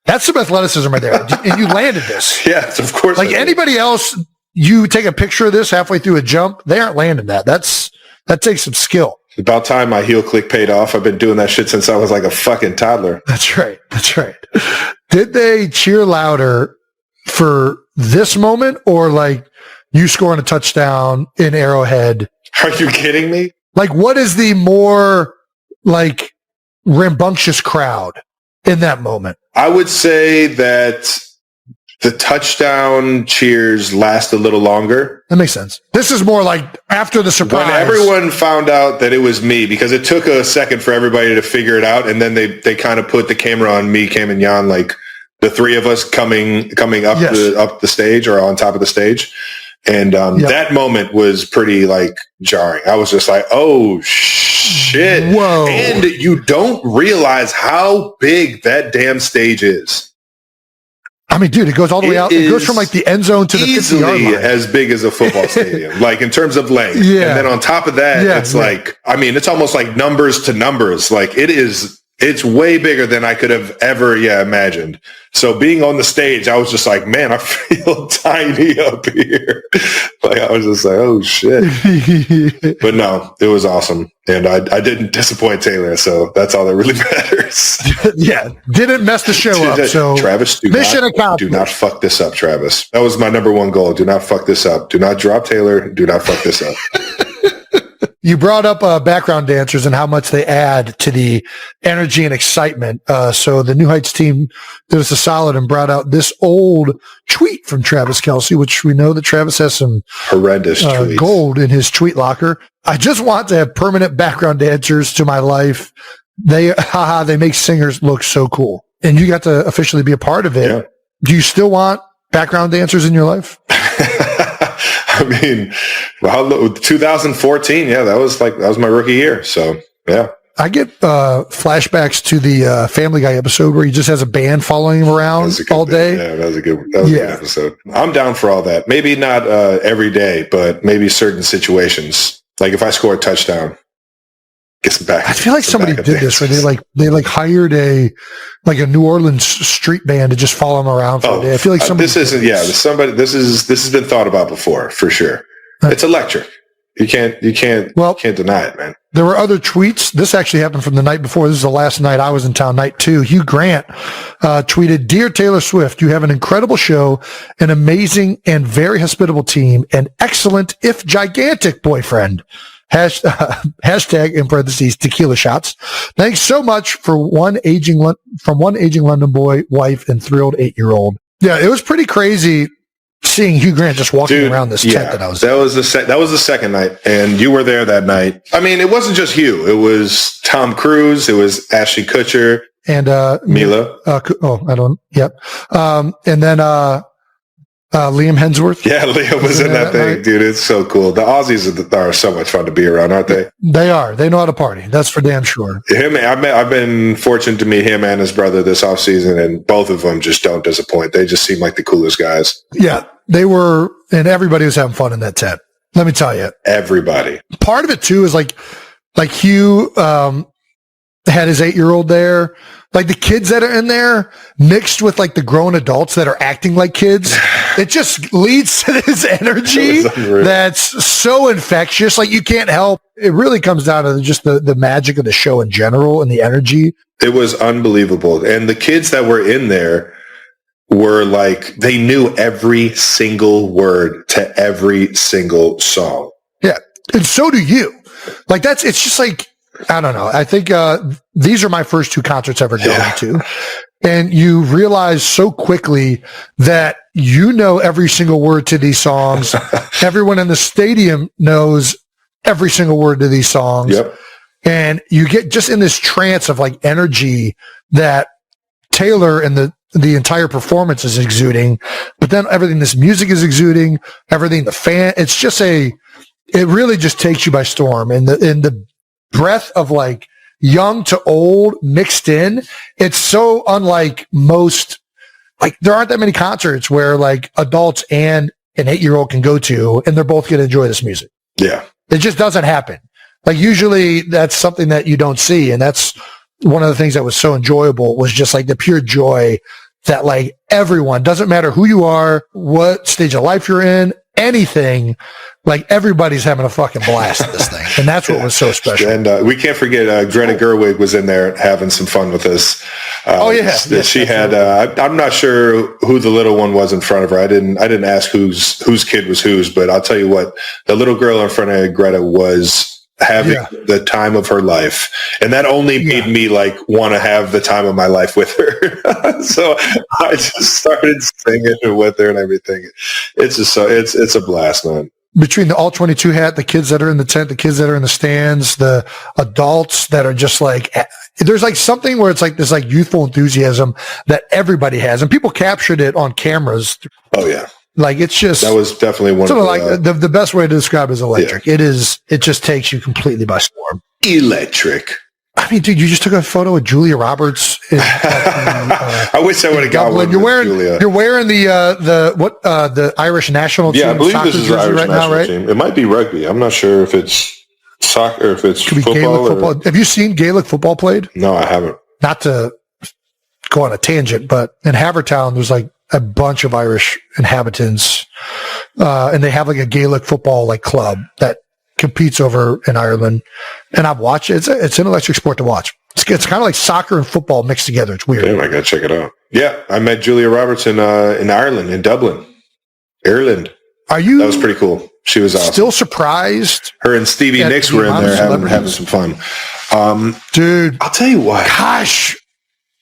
That's some athleticism right there. And you landed this. Yes, of course. Like anybody else, you take a picture of this halfway through a jump, they aren't landing that. That takes some skill. About time my heel click paid off. I've been doing that shit since I was like a fucking toddler. That's right. Did they cheer louder for this moment or like you scoring a touchdown in Arrowhead? Are you kidding me? Like, what is the more like rambunctious crowd in that moment? I would say that the touchdown cheers last a little longer. That makes sense. This is more like after the surprise. When everyone found out that it was me, because it took a second for everybody to figure it out. And then they kind of put the camera on me, Cam and Jan, like the 3 of us coming up the stage or on top of the stage. And that moment was pretty like jarring. I was just like, oh shit. Whoa. And you don't realize how big that damn stage is. I mean, dude, it goes all the way out. It goes from like the end zone to the 50-yard line. As big as a football stadium, like in terms of length. Yeah. And then on top of that, it's like, I mean, it's almost like numbers to numbers. Like it is It's way bigger than I could have ever imagined. So being on the stage, I was just like, man, I feel tiny up here. Like I was just like, oh shit. But no, it was awesome. And I didn't disappoint Taylor. So that's all that really matters. Yeah. Didn't mess the show up. So Travis, mission accomplished. Do not fuck this up, Travis. That was my number one goal. Do not fuck this up. Do not drop Taylor. Do not fuck this up. You brought up background dancers and how much they add to the energy and excitement. So the New Heights team did us a solid and brought out this old tweet from Travis Kelce, which we know that Travis has some horrendous tweets. Gold in his tweet locker. I just want to have permanent background dancers to my life. They make singers look so cool. And you got to officially be a part of it. Yeah. Do you still want background dancers in your life? I mean, 2014, that was my rookie year. So, yeah. I get flashbacks to the Family Guy episode where he just has a band following him around all day. Yeah, that was a good episode. I'm down for all that. Maybe not every day, but maybe certain situations. Like if I score a touchdown, get some back. I feel like somebody did this where they hired a New Orleans street band to just follow him around for a day. I feel like somebody this has been thought about before for sure. It's electric. You can't deny it, man. There were other tweets. This actually happened from the night before. This is the last night I was in town, night 2. Hugh Grant tweeted, "Dear Taylor Swift, you have an incredible show, an amazing and very hospitable team, an excellent, if gigantic boyfriend. Hashtag in parentheses tequila shots. Thanks so much from one aging London boy, wife, and thrilled 8-year-old." Yeah, it was pretty crazy seeing Hugh Grant just walking around this tent that I was. That was the second night, and you were there that night. I mean, it wasn't just Hugh. It was Tom Cruise. It was Ashton Kutcher and Mila. And then Liam Hemsworth. Yeah, Liam was in that thing, dude. It's so cool. The Aussies are so much fun to be around, aren't they? They are. They know how to party. That's for damn sure. I've been fortunate to meet him and his brother this offseason, and both of them just don't disappoint. They just seem like the coolest guys. Yeah, they were, and everybody was having fun in that tent. Let me tell you. Everybody. Part of it, too, is like Hugh had his 8-year-old there. Like the kids that are in there mixed with like the grown adults that are acting like kids. It just leads to this energy that's so infectious. Like you can't help. It really comes down to just the magic of the show in general and the energy. It was unbelievable. And the kids that were in there were like, they knew every single word to every single song. Yeah. And so do you. Like it's just like, I don't know. I think these are my first 2 concerts ever going to. And you realize so quickly that you know every single word to these songs. Everyone in the stadium knows every single word to these songs. Yep. And you get just in this trance of like energy that Taylor and the entire performance is exuding. But then everything this music is exuding, everything it's just it really just takes you by storm. And the breath of like young to old mixed in. It's so unlike most, like there aren't that many concerts where like adults and an 8-year-old can go to and they're both going to enjoy this music. Yeah. It just doesn't happen. Like usually that's something that you don't see. And that's one of the things that was so enjoyable was just like the pure joy that like everyone, doesn't matter who you are, what stage of life you're in, anything, like everybody's having a fucking blast at this thing. And that's what was so special. And we can't forget Greta Gerwig was in there having some fun with us. She had, I'm not sure who the little one was in front of her. I didn't ask whose kid was whose, but I'll tell you what, the little girl in front of Greta was having the time of her life. And that only made me like want to have the time of my life with her. So I just started singing with her and everything. It's just it's a blast, man. Between the all 22 hat, the kids that are in the tent, the kids that are in the stands, the adults that are just like, there's like something where it's like this like youthful enthusiasm that everybody has, and people captured it on cameras. Oh yeah. Like it's just, that was definitely one sort of like the best way to describe it is electric. Yeah. It just takes you completely by storm. Electric. I mean, dude, you just took a photo of Julia Roberts. I wish I would have got one. You're wearing the Irish national team. Yeah, I believe this is the Irish national team. It might be rugby. I'm not sure if it's soccer or if it's football. Have you seen Gaelic football played? No, I haven't. not to go on a tangent, but in Havertown, there's like a bunch of Irish inhabitants, and they have like a Gaelic football like club that competes over in Ireland. And I've watched it. It's an electric sport to watch. It's kind of like soccer and football mixed together. It's weird. Damn, I gotta check it out. Yeah, I met Julia Roberts in Ireland, in Dublin, Ireland. That was pretty cool. She was awesome. Still surprised? Her and Stevie Nicks were in there having some fun. Dude, I'll tell you what. Gosh,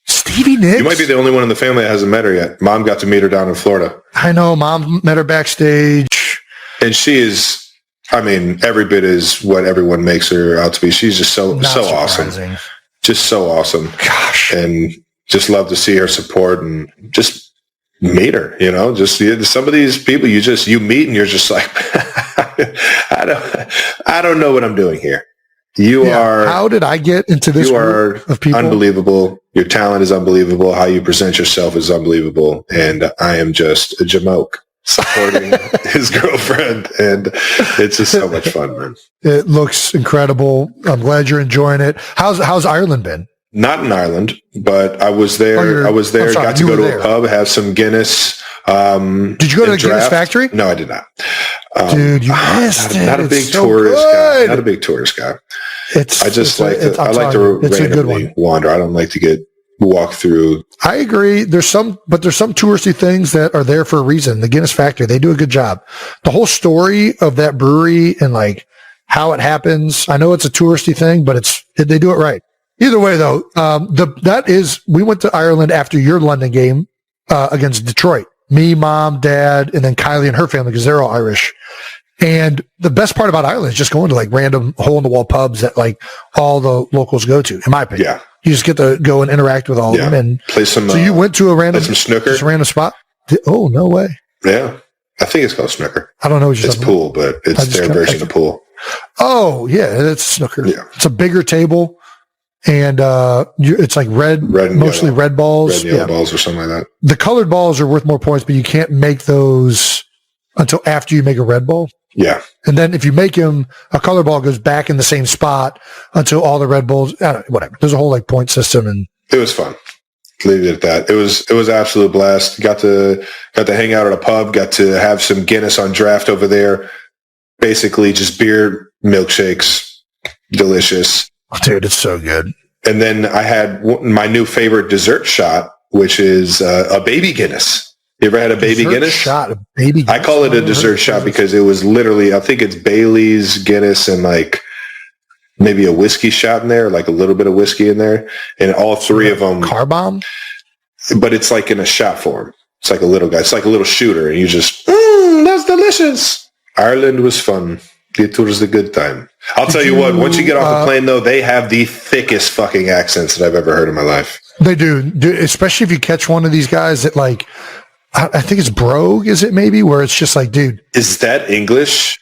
Stevie Nicks. You might be the only one in the family that hasn't met her yet. Mom got to meet her down in Florida. I know. Mom met her backstage. And she is, I mean, every bit is what everyone makes her out to be. She's just so awesome. Just so awesome. Gosh. And just love to see her support and just meet her, you know, just some of these people you meet and you're just like, I don't know what I'm doing here. How did I get into this group of people? Unbelievable. Your talent is unbelievable. How you present yourself is unbelievable. And I am just a jamoke supporting his girlfriend. And it's just so much fun, man. It looks incredible. I'm glad you're enjoying it. How's Ireland been? Not in Ireland, but I was there. Got to go to a pub, have some Guinness. Did you go to the Guinness factory? No, I did not. Dude, you missed it. Not a big tourist guy. Not a big tourist guy. I like to randomly wander. I don't like to walk through. I agree. There's some touristy things that are there for a reason. The Guinness factory, they do a good job. The whole story of that brewery and like how it happens. I know it's a touristy thing, but they do it right. Either way, though, we went to Ireland after your London game against Detroit. Me, Mom, Dad, and then Kylie and her family because they're all Irish. And the best part about Ireland is just going to like random hole-in-the-wall pubs that like all the locals go to, in my opinion. Yeah. You just get to go and interact with all of them. And play some. So you went to play some snooker? Just a random spot? Oh, no way. Yeah. I think it's called snooker. I don't know what you're talking about. It's pool, but it's their version of pool. Oh, yeah. It's snooker. Yeah. It's a bigger table. And it's like mostly red balls. Red and yellow balls or something like that. The colored balls are worth more points, but you can't make those until after you make a red ball. Yeah. And then if you make them, a color ball goes back in the same spot until all the red balls, whatever. There's a whole like point system. And it was fun. Leave it at that. It was absolute blast. Got to hang out at a pub, got to have some Guinness on draft over there. Basically just beer, milkshakes, delicious. Dude, it's so good. And then I had my new favorite dessert shot, which is a baby Guinness. You ever had a baby Guinness? Shot, a baby Guinness? I call it a dessert shot because it was literally, I think it's Bailey's, Guinness, and like maybe a whiskey shot in there, like a little bit of whiskey in there. And all three of them. Car bomb? But it's like in a shot form. It's like a little guy. It's like a little shooter. And you just, that's delicious. Ireland was fun. It was a good time. I'll tell you what, once you get off the plane, though, they have the thickest fucking accents that I've ever heard in my life. They do. Especially if you catch one of these guys that like, I think it's Brogue, is it maybe? Where it's just like, dude. Is that English?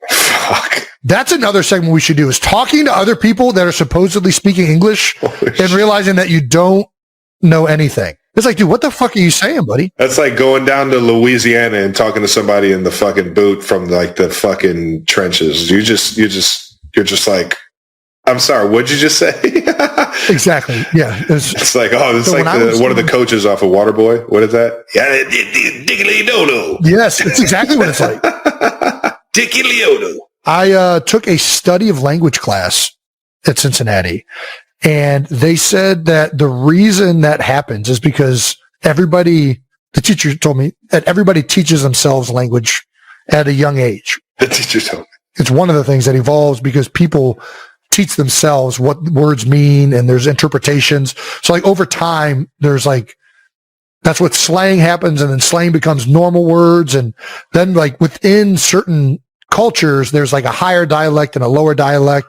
Fuck. That's another segment we should do, is talking to other people that are supposedly speaking English and realizing that you don't know anything. It's like, dude, what the fuck are you saying, buddy? That's like going down to Louisiana and talking to somebody in the fucking boot from like the fucking trenches. You're just like, I'm sorry, what'd you just say? Exactly. Yeah. It's like, it's like one of the coaches off of Waterboy. What is that? Yeah, diggly dodo. Yes, it's exactly what it's like. Diggly dodo. I took a study of language class at Cincinnati. And they said that the reason that happens is because the teacher told me that everybody teaches themselves language at a young age. The teacher told me. It's one of the things that evolves because people teach themselves what words mean and there's interpretations. So like over time, there's like, that's what slang happens. And then slang becomes normal words. And then like within certain cultures, there's like a higher dialect and a lower dialect.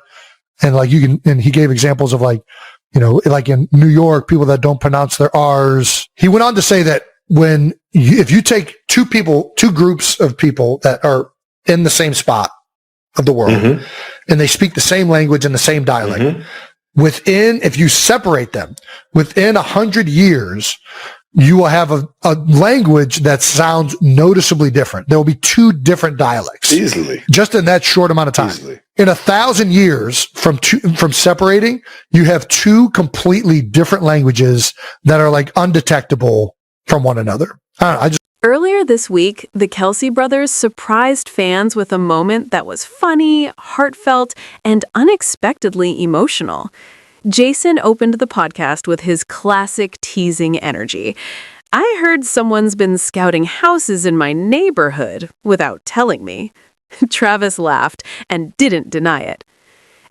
And like and he gave examples of like, you know, like in New York, people that don't pronounce their R's. He went on to say that if you take two groups of people that are in the same spot of the world and they speak the same language and the same dialect, if you separate them within 100 years, you will have a language that sounds noticeably different. There will be two different dialects. Easily. Just in that short amount of time. Easily. In 1,000 years from separating, you have two completely different languages that are like undetectable from one another. Earlier this week, the Kelce brothers surprised fans with a moment that was funny, heartfelt, and unexpectedly emotional. Jason opened the podcast with his classic teasing energy. I heard someone's been scouting houses in my neighborhood without telling me. Travis laughed and didn't deny it.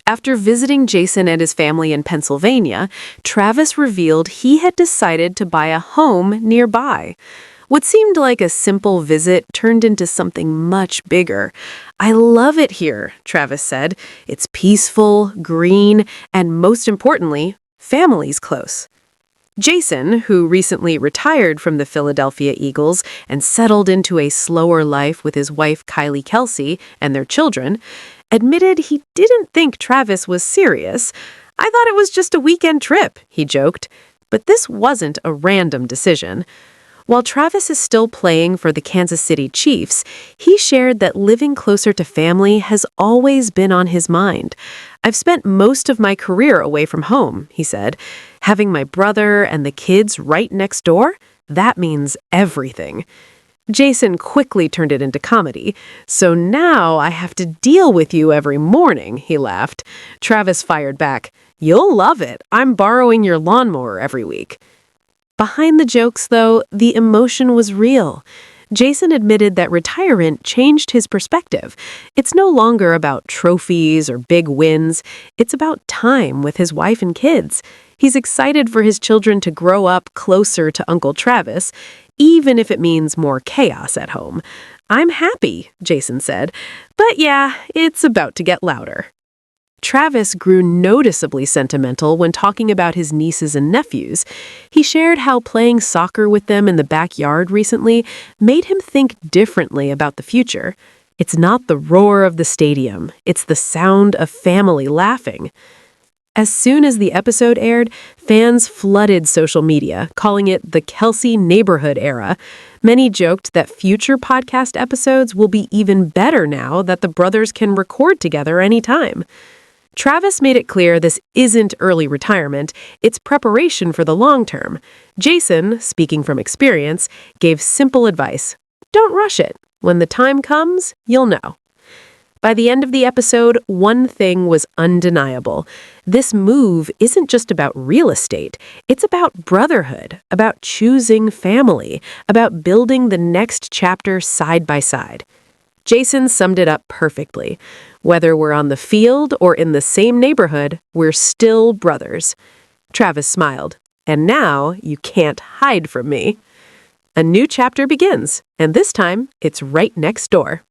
After visiting Jason and his family in Pennsylvania, Travis revealed he had decided to buy a home nearby. What seemed like a simple visit turned into something much bigger. "I love it here," Travis said. "It's peaceful, green, and most importantly, family's close." Jason, who recently retired from the Philadelphia Eagles and settled into a slower life with his wife Kylie Kelce and their children, admitted he didn't think Travis was serious. "I thought it was just a weekend trip," he joked. But this wasn't a random decision. While Travis is still playing for the Kansas City Chiefs, he shared that living closer to family has always been on his mind. "I've spent most of my career away from home," he said. "Having my brother and the kids right next door, that means everything." Jason quickly turned it into comedy. "So now I have to deal with you every morning," he laughed. Travis fired back, "You'll love it. I'm borrowing your lawnmower every week." Behind the jokes, though, the emotion was real. Jason admitted that retirement changed his perspective. It's no longer about trophies or big wins. It's about time with his wife and kids. He's excited for his children to grow up closer to Uncle Travis, even if it means more chaos at home. "I'm happy," Jason said. "But yeah, it's about to get louder." Travis grew noticeably sentimental when talking about his nieces and nephews. He shared how playing soccer with them in the backyard recently made him think differently about the future. "It's not the roar of the stadium, it's the sound of family laughing." As soon as the episode aired, fans flooded social media, calling it the Kelce neighborhood era. Many joked that future podcast episodes will be even better now that the brothers can record together anytime. Travis made it clear this isn't early retirement, it's preparation for the long term. Jason, speaking from experience, gave simple advice. Don't rush it. When the time comes, you'll know. By the end of the episode, one thing was undeniable. This move isn't just about real estate. It's about brotherhood, about choosing family, about building the next chapter side by side. Jason summed it up perfectly. Whether we're on the field or in the same neighborhood, we're still brothers. Travis smiled. "And now you can't hide from me." A new chapter begins, and this time it's right next door.